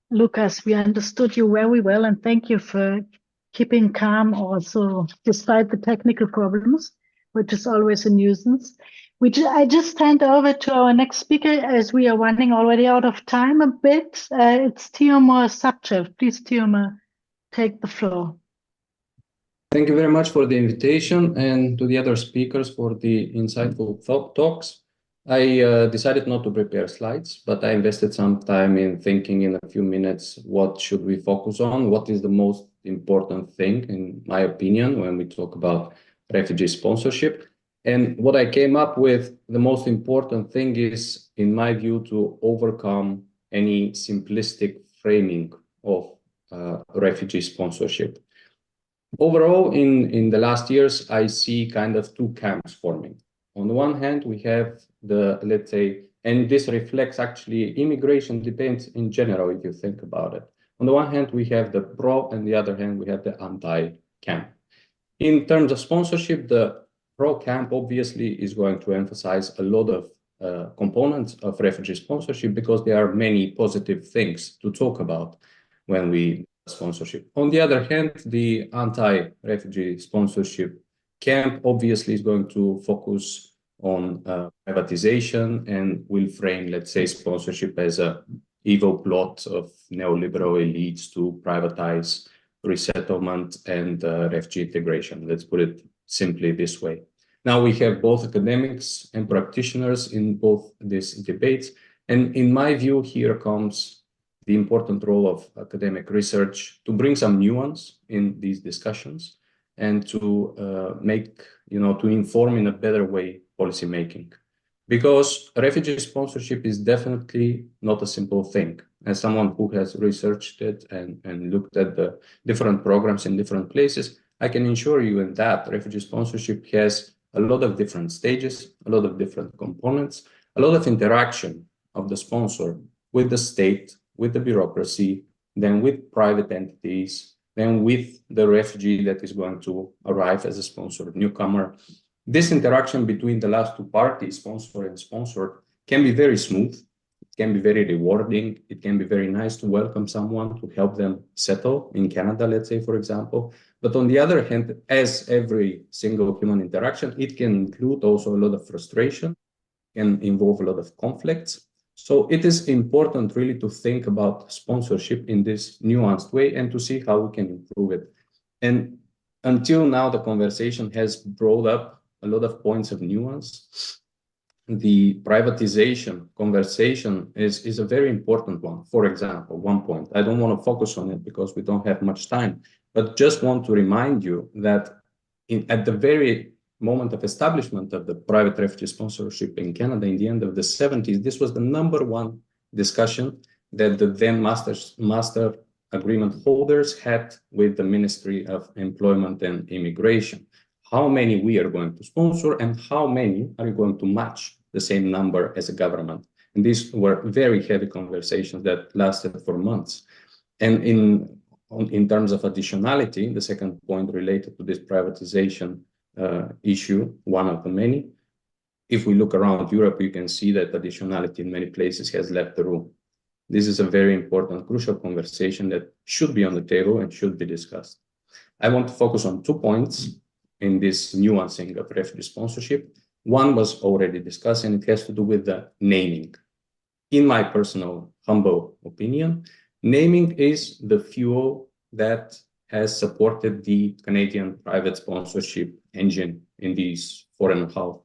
Lukas. We understood you very well, and thank you for keeping calm also despite the technical problems, which is always a nuisance. I just hand over to our next speaker as we are running already out of time a bit. It's Tihomir Sabchev. Please, Tihomir, take the floor.
Thank you very much for the invitation and to the other speakers for the insightful talks. I decided not to prepare slides, but I invested some time in thinking in a few minutes, what should we focus on? What is the most important thing, in my opinion, when we talk about refugee sponsorship? And what I came up with, the most important thing is, in my view, to overcome any simplistic framing of refugee sponsorship. Overall, in the last years, I see kind of two camps forming. On the one hand, we have the, let's say, and this reflects actually immigration debates in general, if you think about it. On the one hand, we have the pro, and the other hand, we have the anti-camp. In terms of sponsorship, the pro camp obviously is going to emphasize a lot of components of refugee sponsorship because there are many positive things to talk about when we sponsorship. On the other hand, the anti-refugee sponsorship camp obviously is going to focus on privatization and will frame, let's say, sponsorship as a evil plot of neoliberal elites to privatize resettlement and refugee integration. Let's put it simply this way. Now we have both academics and practitioners in both these debates. And in my view, here comes the important role of academic research to bring some nuance in these discussions and to to inform in a better way policy making. Because refugee sponsorship is definitely not a simple thing. As someone who has researched it and looked at the different programs in different places, I can assure you in that refugee sponsorship has a lot of different stages, a lot of different components, a lot of interaction of the sponsor with the state, with the bureaucracy, then with private entities, then with the refugee that is going to arrive as a sponsored newcomer. This interaction between the last two parties, sponsor and sponsored, can be very smooth, it can be very rewarding, it can be very nice to welcome someone, to help them settle in Canada, let's say, for example. But on the other hand, as every single human interaction, it can include also a lot of frustration, can involve a lot of conflicts. So it is important really to think about sponsorship in this nuanced way and to see how we can improve it. And until now, the conversation has brought up a lot of points of nuance. The privatization conversation is a very important one. For example, one point, I don't want to focus on it because we don't have much time, but just want to remind you that at the very moment of establishment of the private refugee sponsorship in Canada in the end of the 70s, this was the #1 discussion that the then master agreement holders had with the Ministry of Employment and Immigration. How many we are going to sponsor and how many are going to match the same number as a government. And these were very heavy conversations that lasted for months. And in terms of additionality, the second point related to this privatization issue, one of the many, if we look around Europe, you can see that additionality in many places has left the room. This is a very important, crucial conversation that should be on the table and should be discussed. I want to focus on 2 points in this nuancing of refugee sponsorship. One was already discussed, and it has to do with the naming. In my personal, humble opinion, naming is the fuel that has supported the Canadian private sponsorship engine in these 4.5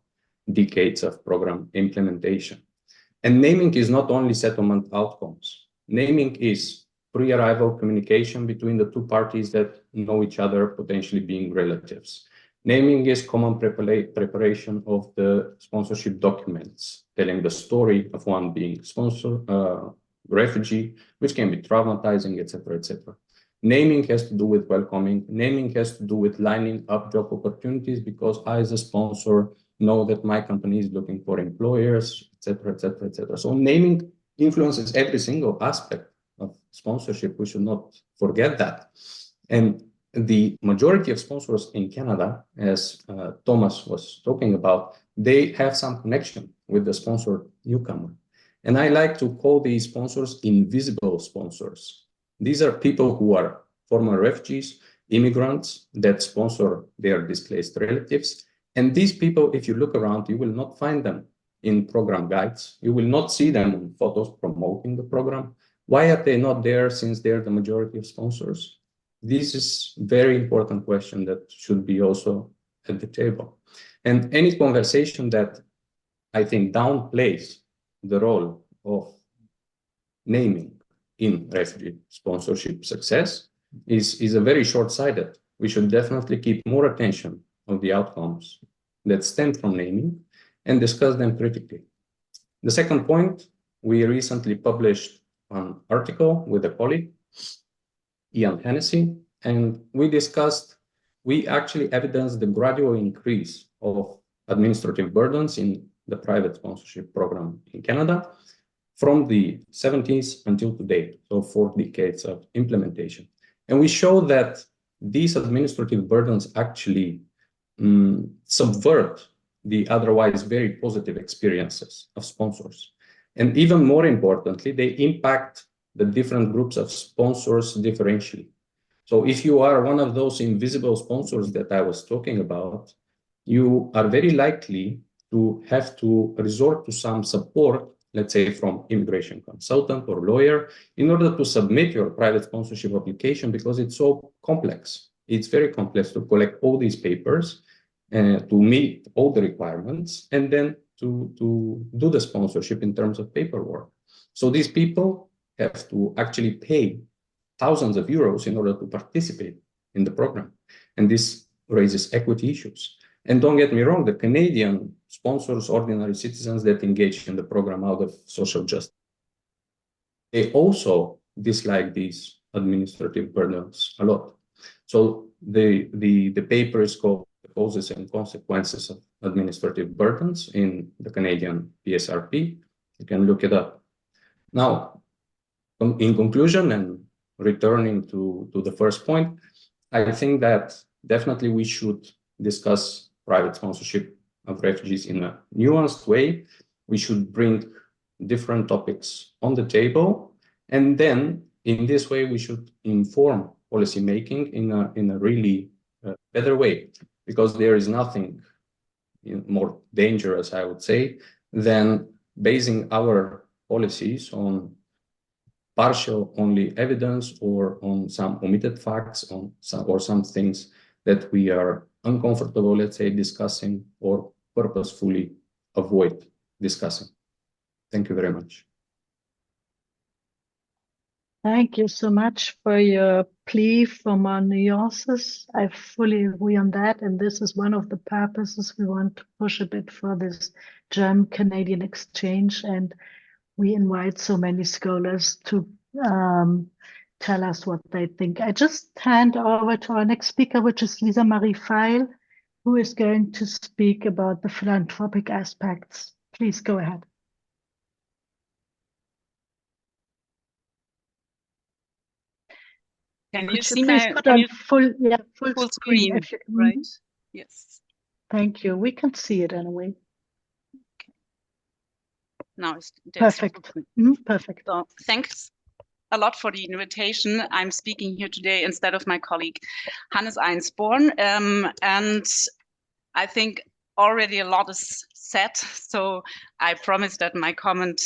decades of program implementation. And naming is not only settlement outcomes. Naming is pre-arrival communication between the two parties that know each other, potentially being relatives. Naming is common preparation of the sponsorship documents, telling the story of one being sponsor, refugee, which can be traumatizing, etc., etc. Naming has to do with welcoming. Naming has to do with lining up job opportunities because I, as a sponsor, know that my company is looking for employers, etc., etc., etc. So naming influences every single aspect of sponsorship. We should not forget that. And the majority of sponsors in Canada, as Thomas was talking about, they have some connection with the sponsored newcomer. And I like to call these sponsors invisible sponsors. These are people who are former refugees, immigrants that sponsor their displaced relatives. And these people, if you look around, you will not find them in program guides. You will not see them in photos promoting the program. Why are they not there since they're the majority of sponsors? This is a very important question that should be also at the table. And any conversation that I think downplays the role of naming in refugee sponsorship success is a very short-sighted. We should definitely keep more attention on the outcomes that stem from naming and discuss them critically. The second point, we recently published an article with a colleague, Ian Hennessy, and we actually evidenced the gradual increase of administrative burdens in the private sponsorship program in Canada from the 70s until today, so 4 decades of implementation. And we show that these administrative burdens actually subvert the otherwise very positive experiences of sponsors. And even more importantly, they impact the different groups of sponsors differentially. So if you are one of those invisible sponsors that I was talking about, you are very likely to have to resort to some support, let's say from immigration consultant or lawyer, in order to submit your private sponsorship application because it's so complex. It's very complex to collect all these papers, to meet all the requirements, and then to do the sponsorship in terms of paperwork. So these people have to actually pay thousands of euros in order to participate in the program. And this raises equity issues. And don't get me wrong, the Canadian sponsors ordinary citizens that engage in the program out of social justice. They also dislike these administrative burdens a lot. So the paper is called The Causes and Consequences of Administrative Burdens in the Canadian PSRP. You can look it up. Now, in conclusion, and returning to the first point, I think that definitely we should discuss private sponsorship of refugees in a nuanced way. We should bring different topics on the table, and then in this way we should inform policy making in a really better way, because there is nothing more dangerous, I would say, than basing our policies on partial only evidence or on some omitted facts or some things that we are uncomfortable, let's say, discussing or purposefully avoid discussing. Thank you very much.
Thank you so much for your plea for more nuances. I fully agree on that. And this is one of the purposes we want to push a bit for this German-Canadian exchange. And we invite so many scholars to tell us what they think. I just hand over to our next speaker, which is Lisa Marie Veyhl, who is going to speak about the philanthropic aspects. Please go ahead.
Can
Could
you see
please
my
put on full
screen,
if you,
right? Yes.
Thank you. We can see it anyway.
Okay. Now it's
Perfect. Perfect.
So thanks a lot for the invitation. I'm speaking here today instead of my colleague Hannes Einsborn, and I think already a lot is said, so I promise that my comment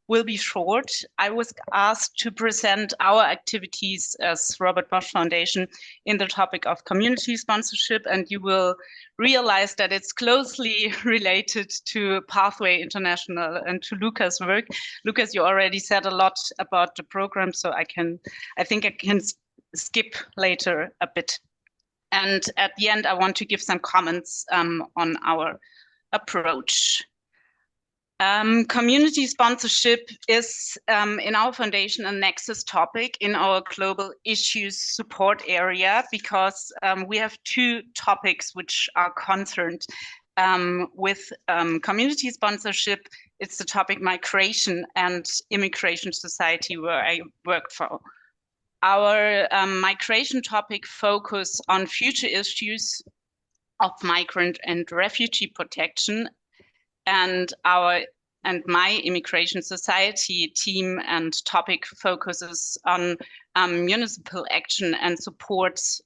will be short. I was asked to present our activities as Robert-Bosch Foundation in the topic of community sponsorship, and you will realize that it's closely related to Pathway International and to Lukas' work. Lukas, you already said a lot about the program, so I think I can skip later a bit. And at the end, I want to give some comments on our approach. Community sponsorship is in our foundation a nexus topic in our global issues support area, because we have two topics which are concerned with community sponsorship. It's the topic migration and immigration society, where I work for. Our migration topic focus on future issues of migrant and refugee protection, and my immigration society team and topic focuses on municipal action and supports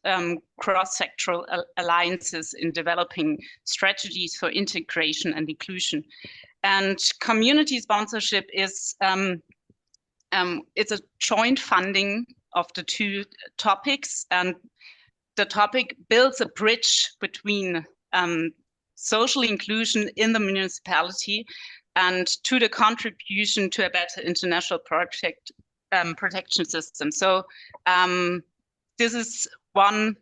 cross-sectoral alliances in developing strategies for integration and inclusion. And community sponsorship is it's a joint funding of the two topics, and the topic builds a bridge between social inclusion in the municipality and to the contribution to a better international protection system. So this is one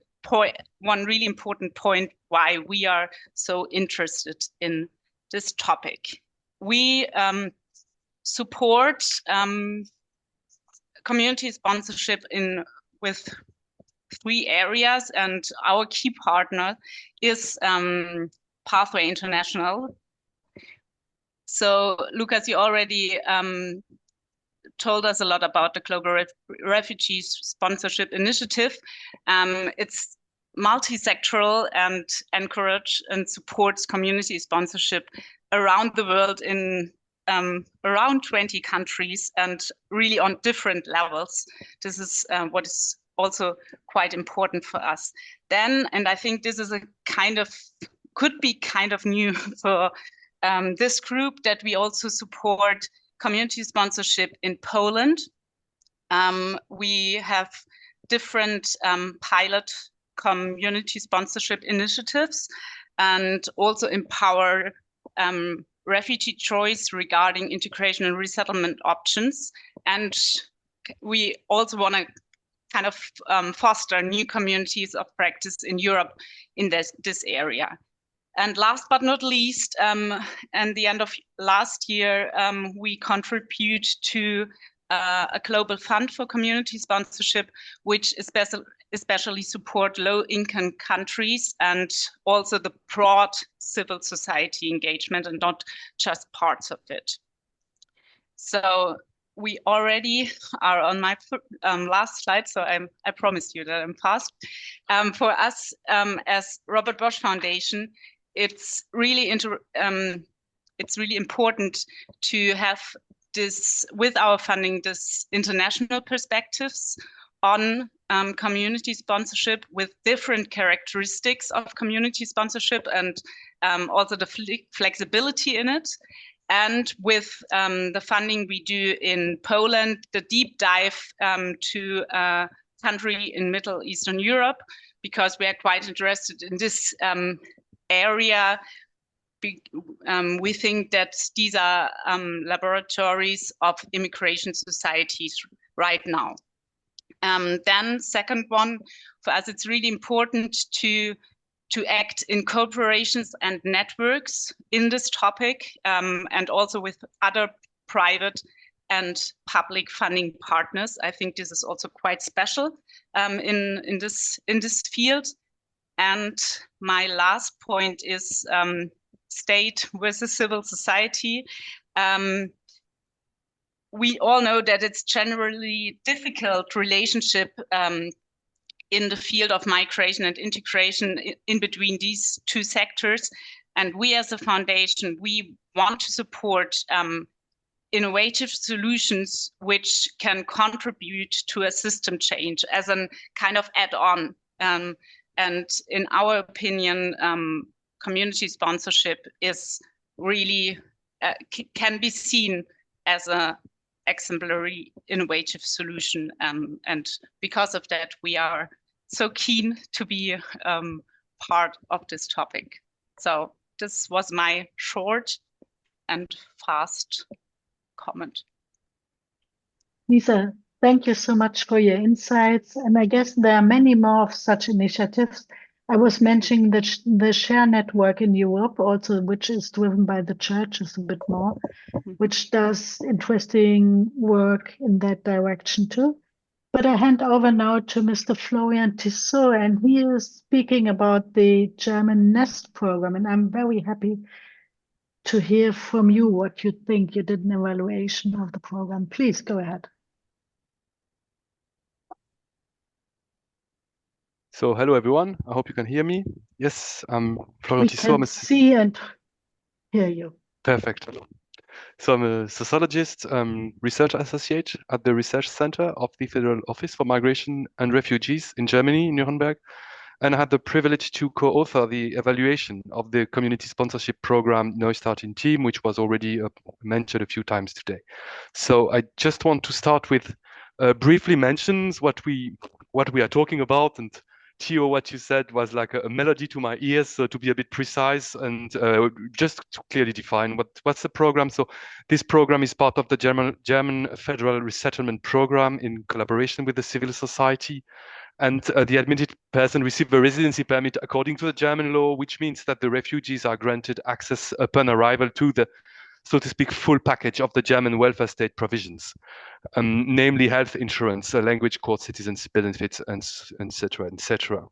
really important point why we are so interested in this topic. We support community sponsorship with 3 areas, and our key partner is Pathway International. So Lukas, you already told us a lot about the Global Refugees Sponsorship Initiative. It's multi-sectoral and encourages and supports community sponsorship around the world in around 20 countries and really on different levels. This is what is also quite important for us. Then, and I think this is could be kind of new for this group, that we also support community sponsorship in Poland. We have different pilot community sponsorship initiatives and also empower refugee choice regarding integration and resettlement options. And we also want to kind of foster new communities of practice in Europe in this area. And last but not least, at the end of last year, we contribute to a global fund for community sponsorship, which especially support low-income countries and also the broad civil society engagement and not just parts of it. So we already are on my last slide, so I promise you that I'm fast. For us as Robert Bosch Foundation, it's really important to have this, with our funding, this international perspectives on community sponsorship with different characteristics of community sponsorship and also the flexibility in it. And with the funding we do in Poland, the deep dive to a country in Middle Eastern Europe, because we are quite interested in this area. We think that these are laboratories of immigration societies right now. Then second one, for us, it's really important to act in cooperations and networks in this topic, and also with other private and public funding partners. I think this is also quite special in this field. And my last point is state versus civil society. We all know that it's generally difficult relationship in the field of migration and integration in between these two sectors. And we as a foundation, we want to support innovative solutions which can contribute to a system change as a kind of add-on. And in our opinion, community sponsorship is really, can be seen as a exemplary innovative solution. And because of that, we are so keen to be part of this topic. So this was my short and fast comment.
Lisa, thank you so much for your insights. And I guess there are many more of such initiatives. I was mentioning the share network in Europe also, which is driven by the churches a bit more, which does interesting work in that direction too. But I hand over now to Mr. Florian Tissot, and he is speaking about the German NEST program. And I'm very happy to hear from you what you think. You did an evaluation of the program. Please go ahead.
So hello everyone, I hope you can hear me. Yes, I'm Florian Tissot.
We can see and hear you.
Perfect. So I'm a sociologist, research associate at the Research Center of the Federal Office for Migration and Refugees in Germany, Nuremberg. And I had the privilege to co-author the evaluation of the community sponsorship program Neustart in Team, which was already mentioned a few times today. So I just want to start with briefly mentions what we are talking about. And Theo, what you said was like a melody to my ears, so to be a bit precise and just to clearly define what's the program. So this program is part of the German Federal Resettlement Program in collaboration with the civil society. And the admitted person received a residency permit according to the German law, which means that the refugees are granted access upon arrival to the, so to speak, full package of the German welfare state provisions, namely health insurance, language, court, citizenship benefits, and etc., etc.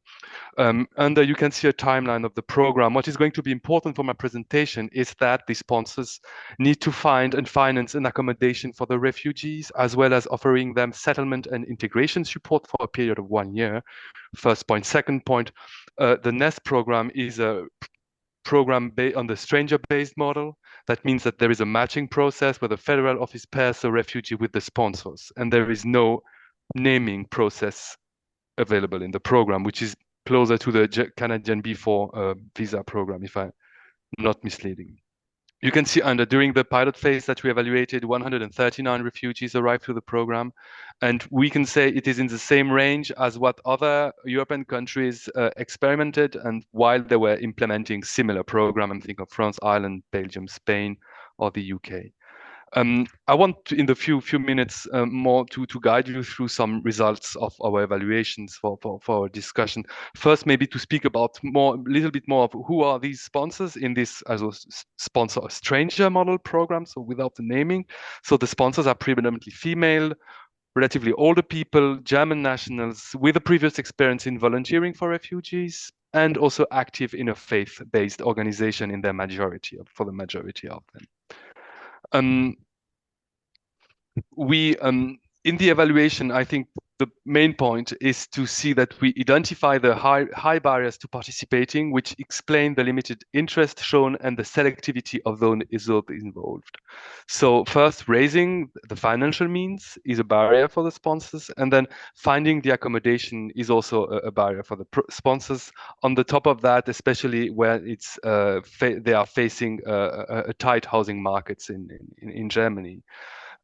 And you can see a timeline of the program. What is going to be important for my presentation is that the sponsors need to find and finance an accommodation for the refugees, as well as offering them settlement and integration support for a period of 1 year. First point. Second point, the NEST program is a program based on the stranger-based model. That means that there is a matching process where the federal office pairs the refugee with the sponsors, and there is no naming process available in the program, which is closer to the Canadian B4 visa program, if I'm not misleading. You can see during the pilot phase that we evaluated, 139 refugees arrived through the program. And we can say it is in the same range as what other European countries experimented and while they were implementing similar program. I'm thinking of France, Ireland, Belgium, Spain, or the UK. I want to, in the few minutes more to guide you through some results of our evaluations for our discussion. First, maybe to speak about a little bit more of who are these sponsors in this sponsor a stranger model program, so without the naming. So the sponsors are predominantly female, relatively older people, German nationals with a previous experience in volunteering for refugees, and also active in a faith-based organization in their majority, for the majority of them. In the evaluation, I think the main point is to see that we identify the high barriers to participating, which explain the limited interest shown and the selectivity of those involved. So first, raising the financial means is a barrier for the sponsors, and then finding the accommodation is also a barrier for the sponsors. On the top of that, especially where it's they are facing a tight housing markets in Germany.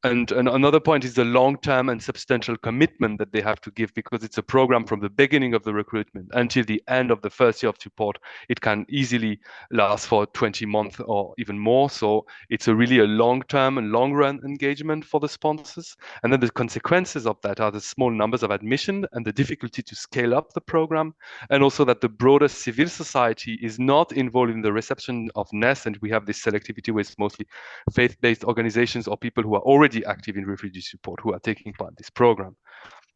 And another point is the long-term and substantial commitment that they have to give, because it's a program from the beginning of the recruitment until the end of the first year of support. It can easily last for 20 months or even more. So it's really a long-term and long-run engagement for the sponsors. And then the consequences of that are the small numbers of admission and the difficulty to scale up the program, and also that the broader civil society is not involved in the reception of NES, and we have this selectivity with mostly faith-based organizations or people who are already active in refugee support who are taking part in this program.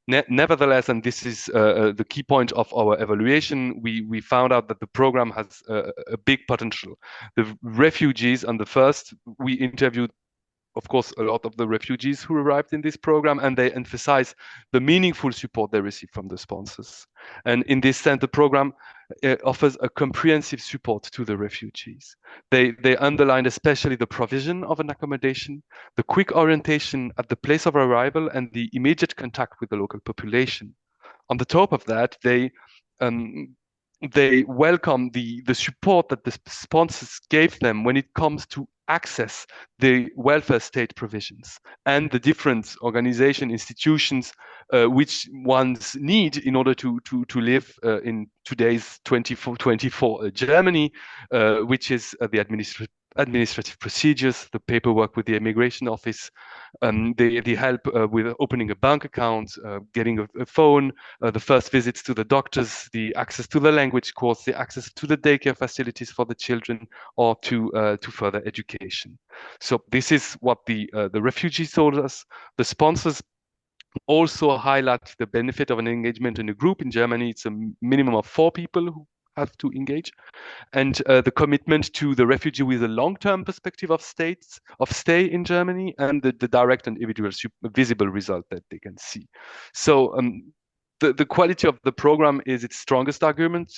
Nevertheless, and this is the key point of our evaluation, we found out that the program has a big potential. The refugees, and we interviewed, of course, a lot of the refugees who arrived in this program, and they emphasize the meaningful support they receive from the sponsors. And in this sense, the program offers a comprehensive support to the refugees. They underlined especially the provision of an accommodation, the quick orientation at the place of arrival, and the immediate contact with the local population. On the top of that, they welcome the support that the sponsors gave them when it comes to access the welfare state provisions and the different institutions which ones need in order to live in today's 24 Germany, which is the administrative procedures, the paperwork with the immigration office, the help with opening a bank account, getting a phone, the first visits to the doctors, the access to the language course, the access to the daycare facilities for the children, or to further education. So this is what the refugees told us. The sponsors also highlight the benefit of an engagement in a group. In Germany, it's a minimum of 4 people who have to engage, and the commitment to the refugee with a long-term perspective of stay in Germany, and the direct and individual visible result that they can see. So the quality of the program is its strongest argument,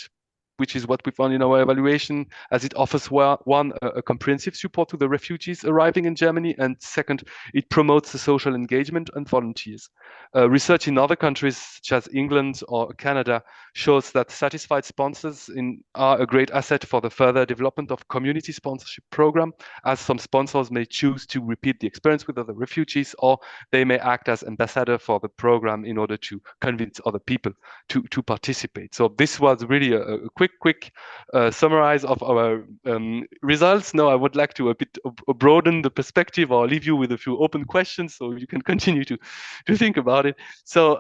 which is what we found in our evaluation, as it offers a comprehensive support to the refugees arriving in Germany, and second, it promotes the social engagement and volunteers. Research in other countries, such as England or Canada, shows that satisfied sponsors are a great asset for the further development of community sponsorship program, as some sponsors may choose to repeat the experience with other refugees, or they may act as ambassador for the program in order to convince other people to participate. So this was really a quick summarize of our results. Now I would like to a bit broaden the perspective, or leave you with a few open questions so you can continue to think about it. So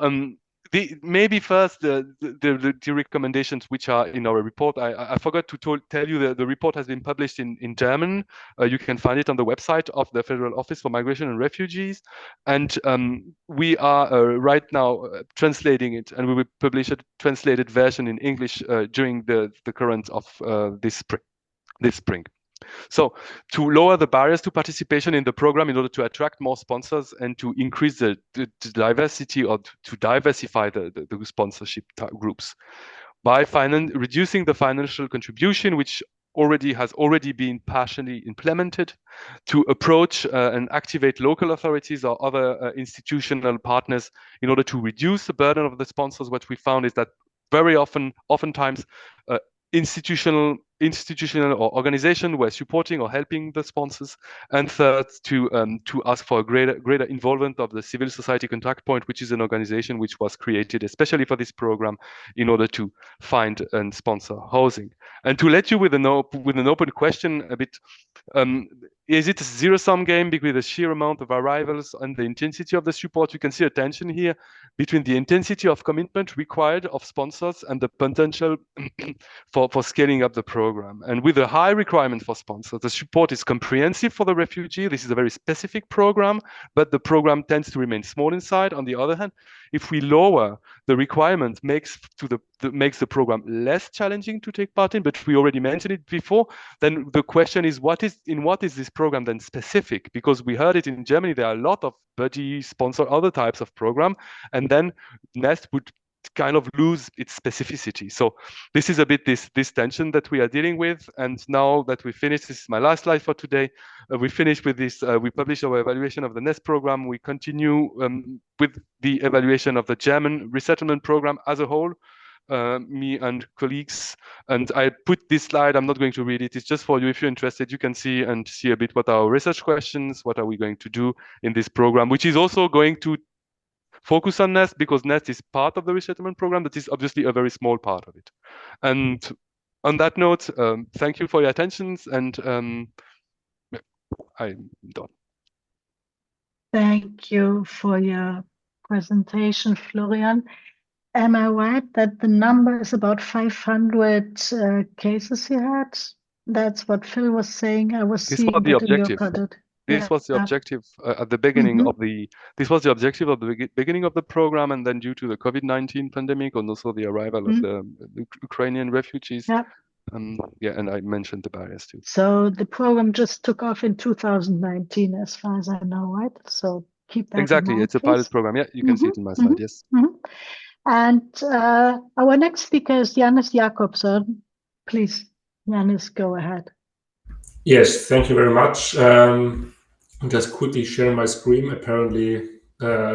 maybe first the recommendations which are in our report. I forgot to tell you that the report has been published in German. You can find it on the website of the Federal Office for Migration and Refugees, and we are right now translating it, and we will publish a translated version in English during the current of this spring. So to lower the barriers to participation in the program in order to attract more sponsors and to increase the diversity, or to diversify the sponsorship groups, by reducing the financial contribution, which has already been partially implemented, to approach and activate local authorities or other institutional partners in order to reduce the burden of the sponsors. What we found is that oftentimes institutional institutional or organization were supporting or helping the sponsors, and third, to ask for a greater involvement of the civil society contact point, which is an organization which was created especially for this program in order to find and sponsor housing. And to let you with an open question a bit, is it a zero-sum game between the sheer amount of arrivals and the intensity of the support? You can see a tension here between the intensity of commitment required of sponsors and the potential for scaling up the program. And with a high requirement for sponsors, the support is comprehensive for the refugee. This is a very specific program, but the program tends to remain small inside. On the other hand, if we lower the requirement, makes the program less challenging to take part in, but we already mentioned it before, then the question is, what is this program then specific? Because we heard it in Germany, there are a lot of buddy sponsor other types of program, and then Nest would kind of lose its specificity. So this is a bit this tension that we are dealing with. And now that we finished, this is my last slide for today. We finished with this. We published our evaluation of the Nest program. We continue with the evaluation of the German resettlement program as a whole. Me and colleagues, and I put this slide, I'm not going to read it, it's just for you. If you're interested, you can see a bit what are our research questions, what are we going to do in this program, which is also going to focus on Nest, because Nest is part of the resettlement program, that is obviously a very small part of it. And on that note, thank you for your attention, and I'm done.
Thank you for your presentation, Florian. Am I right that the number is about 500 cases you had? That's what Phil was saying. I was seeing that in your content.
This was the objective at the beginning of the. This was the objective of the beginning of the program, and then due to the COVID-19 pandemic and also the arrival of the Ukrainian refugees. And I mentioned the barriers too.
So the program just took off in 2019, as far as I know, right? So keep that
exactly.
in mind,
it's a pilot program. Yeah, you can see it in my slide. Yes.
And our next speaker is Janis Jacobsen. Please, Janis, go ahead.
Yes, thank you very much. Just quickly share my screen. Apparently,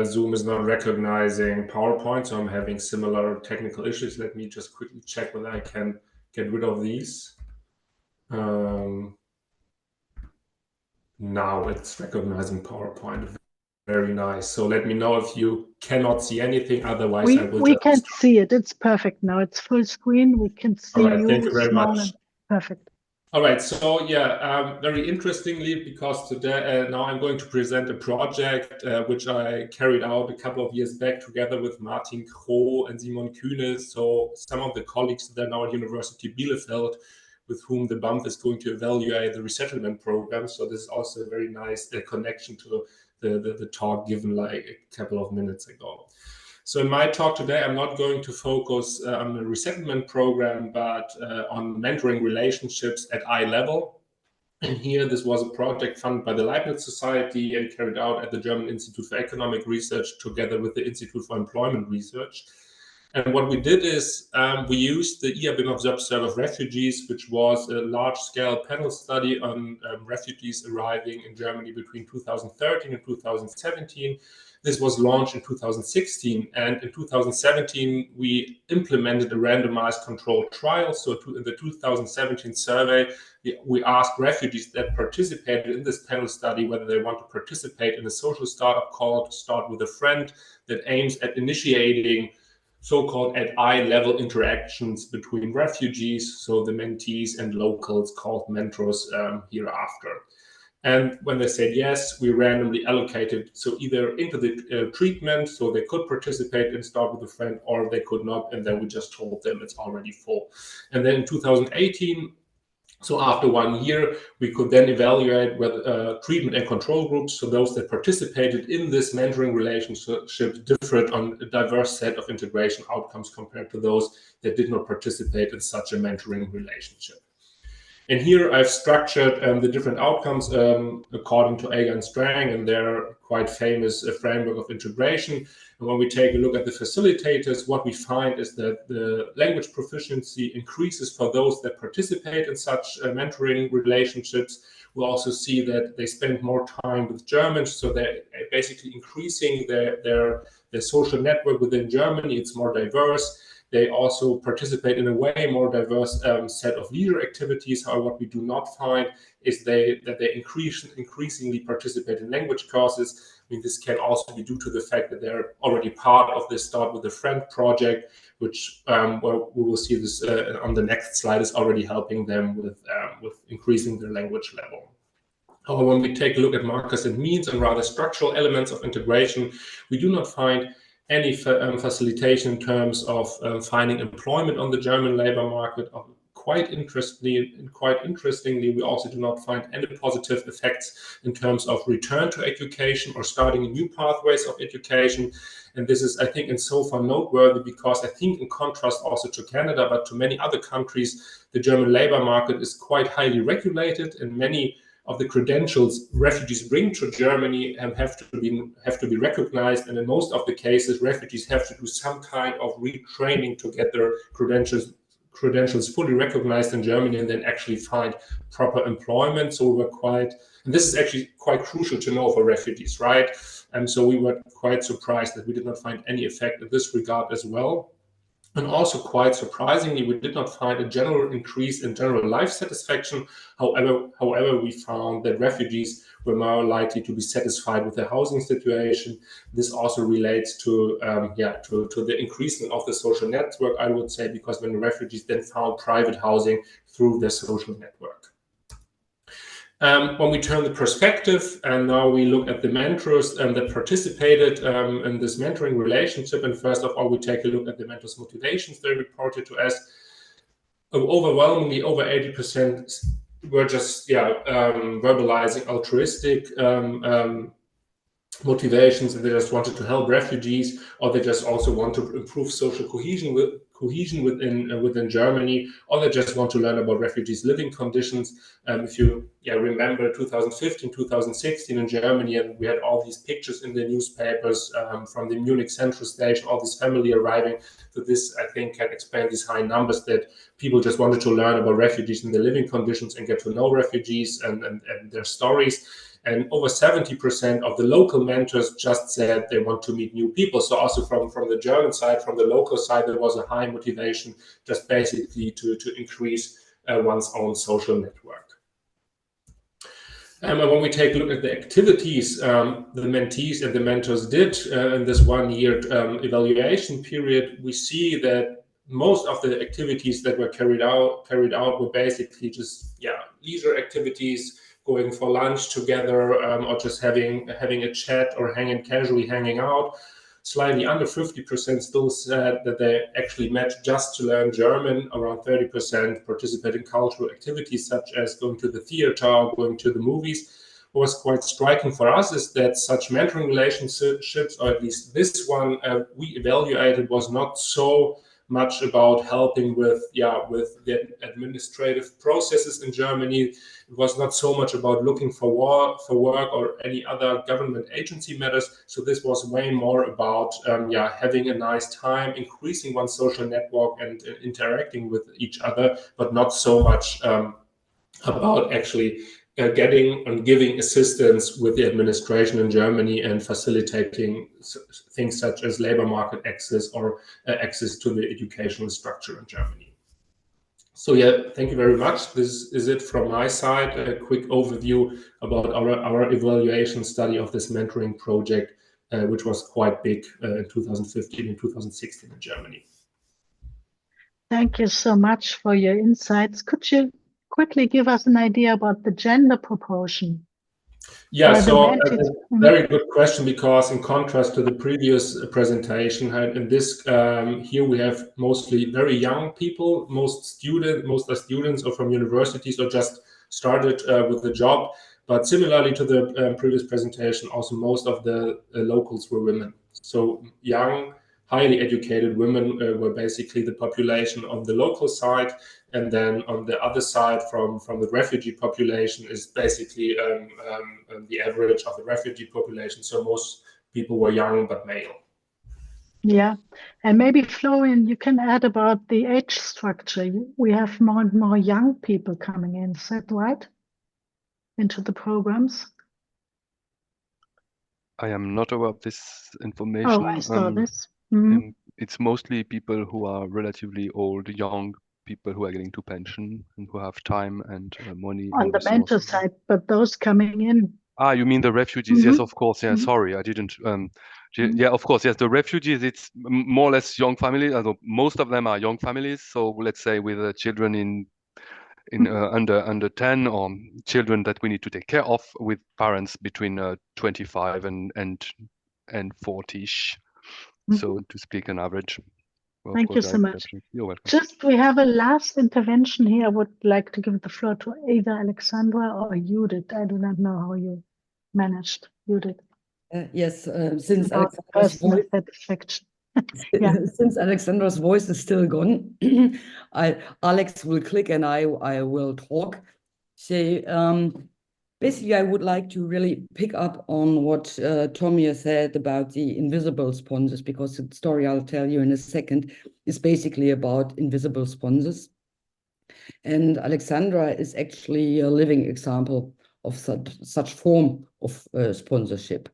Zoom is not recognizing PowerPoint, so I'm having similar technical issues. Let me just quickly check whether I can get rid of these. Now it's recognizing PowerPoint. Very nice. So let me know if you cannot see anything. Otherwise, I will.
We can see it. It's perfect now. It's full screen. We can see you.
Thank you very much.
Perfect.
All right. So very interestingly, because today now I'm going to present a project which I carried out a couple of years back together with Martin Kroh and Simon Kühne. So some of the colleagues that are now at University Bielefeld, with whom the BAMF is going to evaluate the resettlement program. So this is also a very nice connection to the talk given like a couple of minutes ago. So in my talk today, I'm not going to focus on the resettlement program, but on mentoring relationships at eye level. And here, this was a project funded by the Leibniz Society and carried out at the German Institute for Economic Research together with the Institute for Employment Research. And what we did is we used the IABIM Observed Survey of Refugees, which was a large-scale panel study on refugees arriving in Germany between 2013 and 2017. This was launched in 2016, and in 2017, we implemented a randomized controlled trial. So in the 2017 survey, we asked refugees that participated in this panel study whether they want to participate in a social startup call to start with a friend that aims at initiating so-called at eye level interactions between refugees, so the mentees and locals called mentors hereafter. And when they said yes, we randomly allocated, so either into the treatment, so they could participate and start with a friend, or they could not, and then we just told them it's already full. And then in 2018, so after 1 year, we could then evaluate whether treatment and control groups, so those that participated in this mentoring relationship, differed on a diverse set of integration outcomes compared to those that did not participate in such a mentoring relationship. And here I've structured the different outcomes according to Ager and Strang and their quite famous framework of integration. And when we take a look at the facilitators, what we find is that the language proficiency increases for those that participate in such mentoring relationships. We'll also see that they spend more time with Germans, so they're basically increasing their social network within Germany. It's more diverse. They also participate in a way more diverse set of leisure activities. However, what we do not find is that they increasingly participate in language courses. I mean, this can also be due to the fact that they're already part of this Start with a Friend project, which well, we will see this on the next slide, is already helping them with increasing their language level. However, when we take a look at markers and means and rather structural elements of integration, we do not find any facilitation in terms of finding employment on the German labor market. Quite interestingly, we also do not find any positive effects in terms of return to education or starting new pathways of education. And this is, I think, in so far noteworthy because I think, in contrast also to Canada, but to many other countries, the German labor market is quite highly regulated, and many of the credentials refugees bring to Germany have to be recognized, and in most of the cases, refugees have to do some kind of retraining to get their credentials fully recognized in Germany and then actually find proper employment. So we were quite, and this is actually quite crucial to know for refugees, right? And so we were quite surprised that we did not find any effect in this regard as well. And also, quite surprisingly, we did not find a general increase in general life satisfaction. However, we found that refugees were more likely to be satisfied with their housing situation. This also relates to the increasing of the social network, I would say, because when the refugees then found private housing through their social network. When we turn the perspective and now we look at the mentors that participated in this mentoring relationship, and first of all, we take a look at the mentors' motivations they reported to us. Overwhelmingly, over 80% were just verbalizing altruistic motivations, and they just wanted to help refugees, or they just also want to improve social cohesion within Germany, or they just want to learn about refugees' living conditions. If you remember 2015, 2016 in Germany, and we had all these pictures in the newspapers from the Munich Central Station, all this family arriving. So this, I think, can explain these high numbers, that people just wanted to learn about refugees and their living conditions and get to know refugees and their stories. And over 70% of the local mentors just said they want to meet new people. So also from the German side, from the local side, there was a high motivation just basically to increase one's own social network. And when we take a look at the activities the mentees and the mentors did in this 1 year evaluation period, we see that most of the activities that were carried out were basically just leisure activities, going for lunch together, or just having a chat or casually hanging out. Slightly under 50% still said that they actually met just to learn German. Around 30% participate in cultural activities such as going to the theater, going to the movies. What was quite striking for us is that such mentoring relationships, or at least this one we evaluated, was not so much about helping with the administrative processes in Germany. It was not so much about looking for work or any other government agency matters. So this was way more about having a nice time, increasing one's social network and interacting with each other, but not so much about actually getting and giving assistance with the administration in Germany and facilitating things such as labor market access or access to the educational structure in Germany. So thank you very much. This is it from my side. A quick overview about our evaluation study of this mentoring project, which was quite big in 2015 and 2016 in Germany.
Thank you so much for your insights. Could you quickly give us an idea about the gender proportion?
Yeah, so very good question, because in contrast to the previous presentation, in this here we have mostly very young people, most are students or from universities or just started with the job. But similarly to the previous presentation, also most of the locals were women. So young, highly educated women were basically the population on the local side. And then on the other side, from the refugee population, is basically the average of the refugee population. So most people were young but male. Yeah, and maybe Florian, you can add about the age structure. We have more and more young people coming in, is that right? Into the programs.
I am not aware of this information.
Oh, I saw this.
In it's mostly people who are relatively old, young people who are getting to pension and who have time and money
On
and
the mentor
resources.
side, but those coming in.
Ah, you mean the refugees? Yes, of course. Yeah, sorry, I didn't. Yeah, of course. Yes, the refugees. It's more or less young families. Although most of them are young families. So let's say with children in under 10, or children that we need to take care of, with parents between 25 and 40ish. So to speak an average. Well,
Thank you so much.
You're welcome.
Just we have a last intervention here. I would like to give the floor to either Alexandra or Judith. I do not know how you managed, Judith.
Yes, since
About
Alexandra's
personal
voice,
satisfaction. Yeah.
since Alexandra's voice is still gone, Alex will click and I will talk. So basically, I would like to really pick up on what Tihomir said about the invisible sponsors, because the story I'll tell you in a second is basically about invisible sponsors. And Alexandra is actually a living example of such form of sponsorship.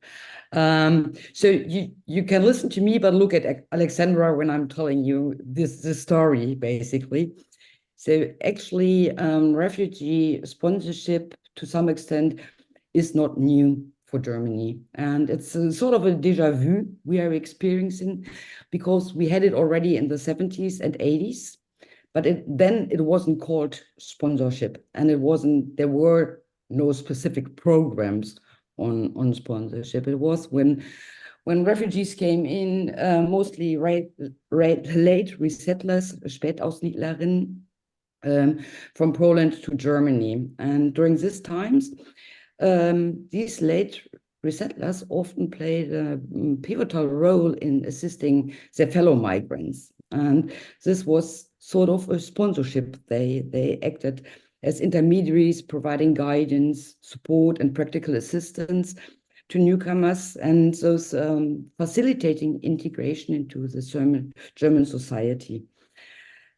So you can listen to me, but look at Alexandra when I'm telling you this story, basically. So actually, refugee sponsorship, to some extent, is not new for Germany. And it's a sort of a déjà vu we are experiencing, because we had it already in the 70s and 80s. But then it wasn't called sponsorship, and there were no specific programs on sponsorship. It was when refugees came in, mostly late resettlers, Spätaussiedlerinnen, from Poland to Germany. And during these times, these late resettlers often played a pivotal role in assisting their fellow migrants. And this was sort of a sponsorship. They acted as intermediaries, providing guidance, support, and practical assistance to newcomers, and those facilitating integration into the German society.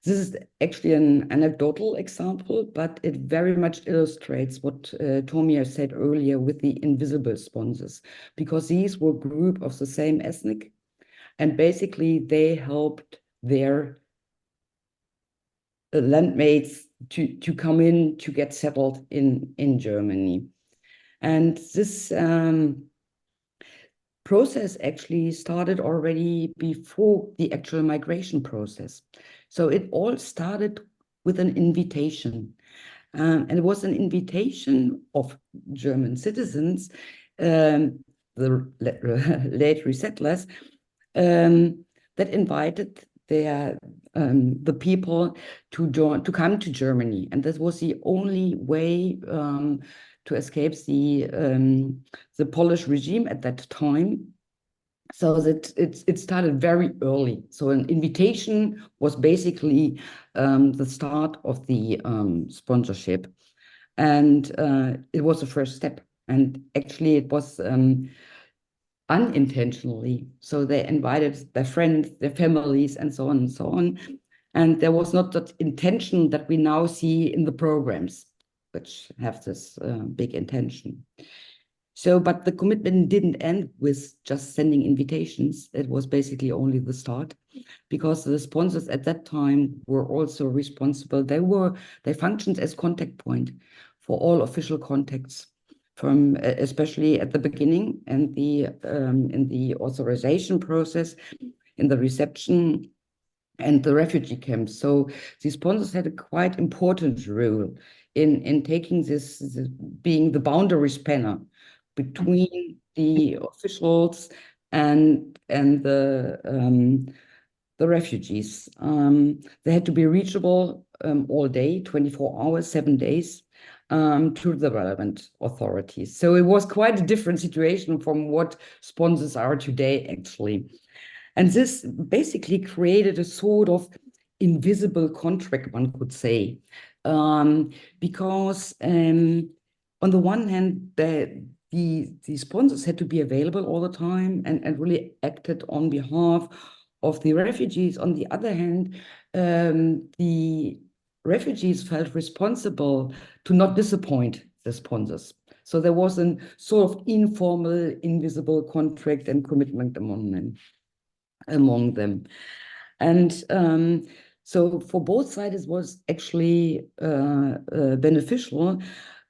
This is actually an anecdotal example, but it very much illustrates what Tihomir said earlier with the invisible sponsors, because these were a group of the same ethnic, and basically they helped their landmates to come in, to get settled in Germany. And this process actually started already before the actual migration process. So it all started with an invitation. And it was an invitation of German citizens, the late resettlers, that invited the people to come to Germany. And this was the only way to escape the Polish regime at that time. So that it started very early. So an invitation was basically the start of the sponsorship. And it was the first step. And actually it was unintentionally. So they invited their friends, their families, and so on and so on. And there was not that intention that we now see in the programs, which have this big intention. So, but the commitment didn't end with just sending invitations. It was basically only the start, because the sponsors at that time were also responsible. They functioned as contact point for all official contacts, from especially at the beginning and in the authorization process, in the reception and the refugee camps. So the sponsors had a quite important role in taking this, being the boundary spanner between the officials and the refugees. They had to be reachable all day, 24 hours, 7 days, to the relevant authorities. So it was quite a different situation from what sponsors are today, actually. And this basically created a sort of invisible contract, one could say, because on the one hand, the sponsors had to be available all the time and really acted on behalf of the refugees. On the other hand, the refugees felt responsible to not disappoint the sponsors. So there was a sort of informal, invisible contract and commitment among them. among them. And so for both sides, it was actually beneficial.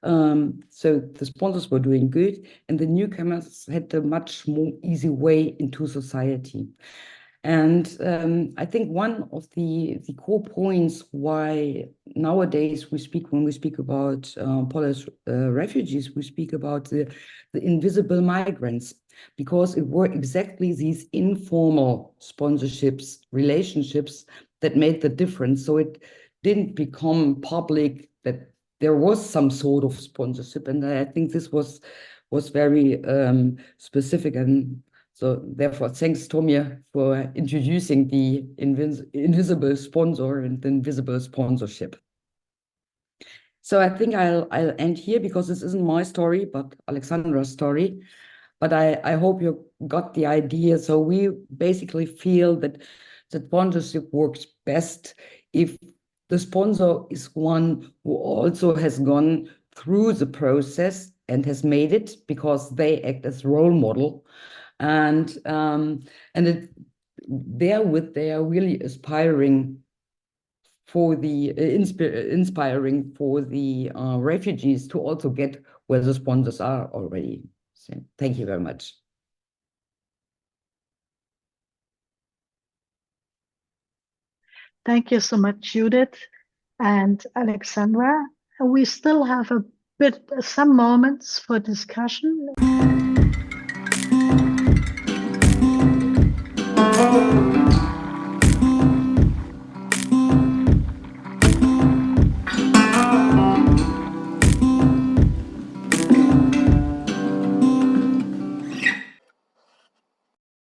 So the sponsors were doing good, and the newcomers had a much more easy way into society. And I think one of the core points why nowadays when we speak about Polish refugees, we speak about the invisible migrants, because it were exactly these informal sponsorships, relationships that made the difference. So it didn't become public that there was some sort of sponsorship, and I think this was very specific. And so therefore, thanks, Tihomir, for introducing the invisible sponsor and the invisible sponsorship. So I think I'll end here, because this isn't my story, but Alexandra's story. But I hope you got the idea. So we basically feel that the sponsorship works best if the sponsor is one who also has gone through the process and has made it, because they act as role model. And therewith they are really inspiring for the refugees to also get where the sponsors are already. So thank you very much.
Thank you so much, Judith and Alexandra. We still have some moments for discussion.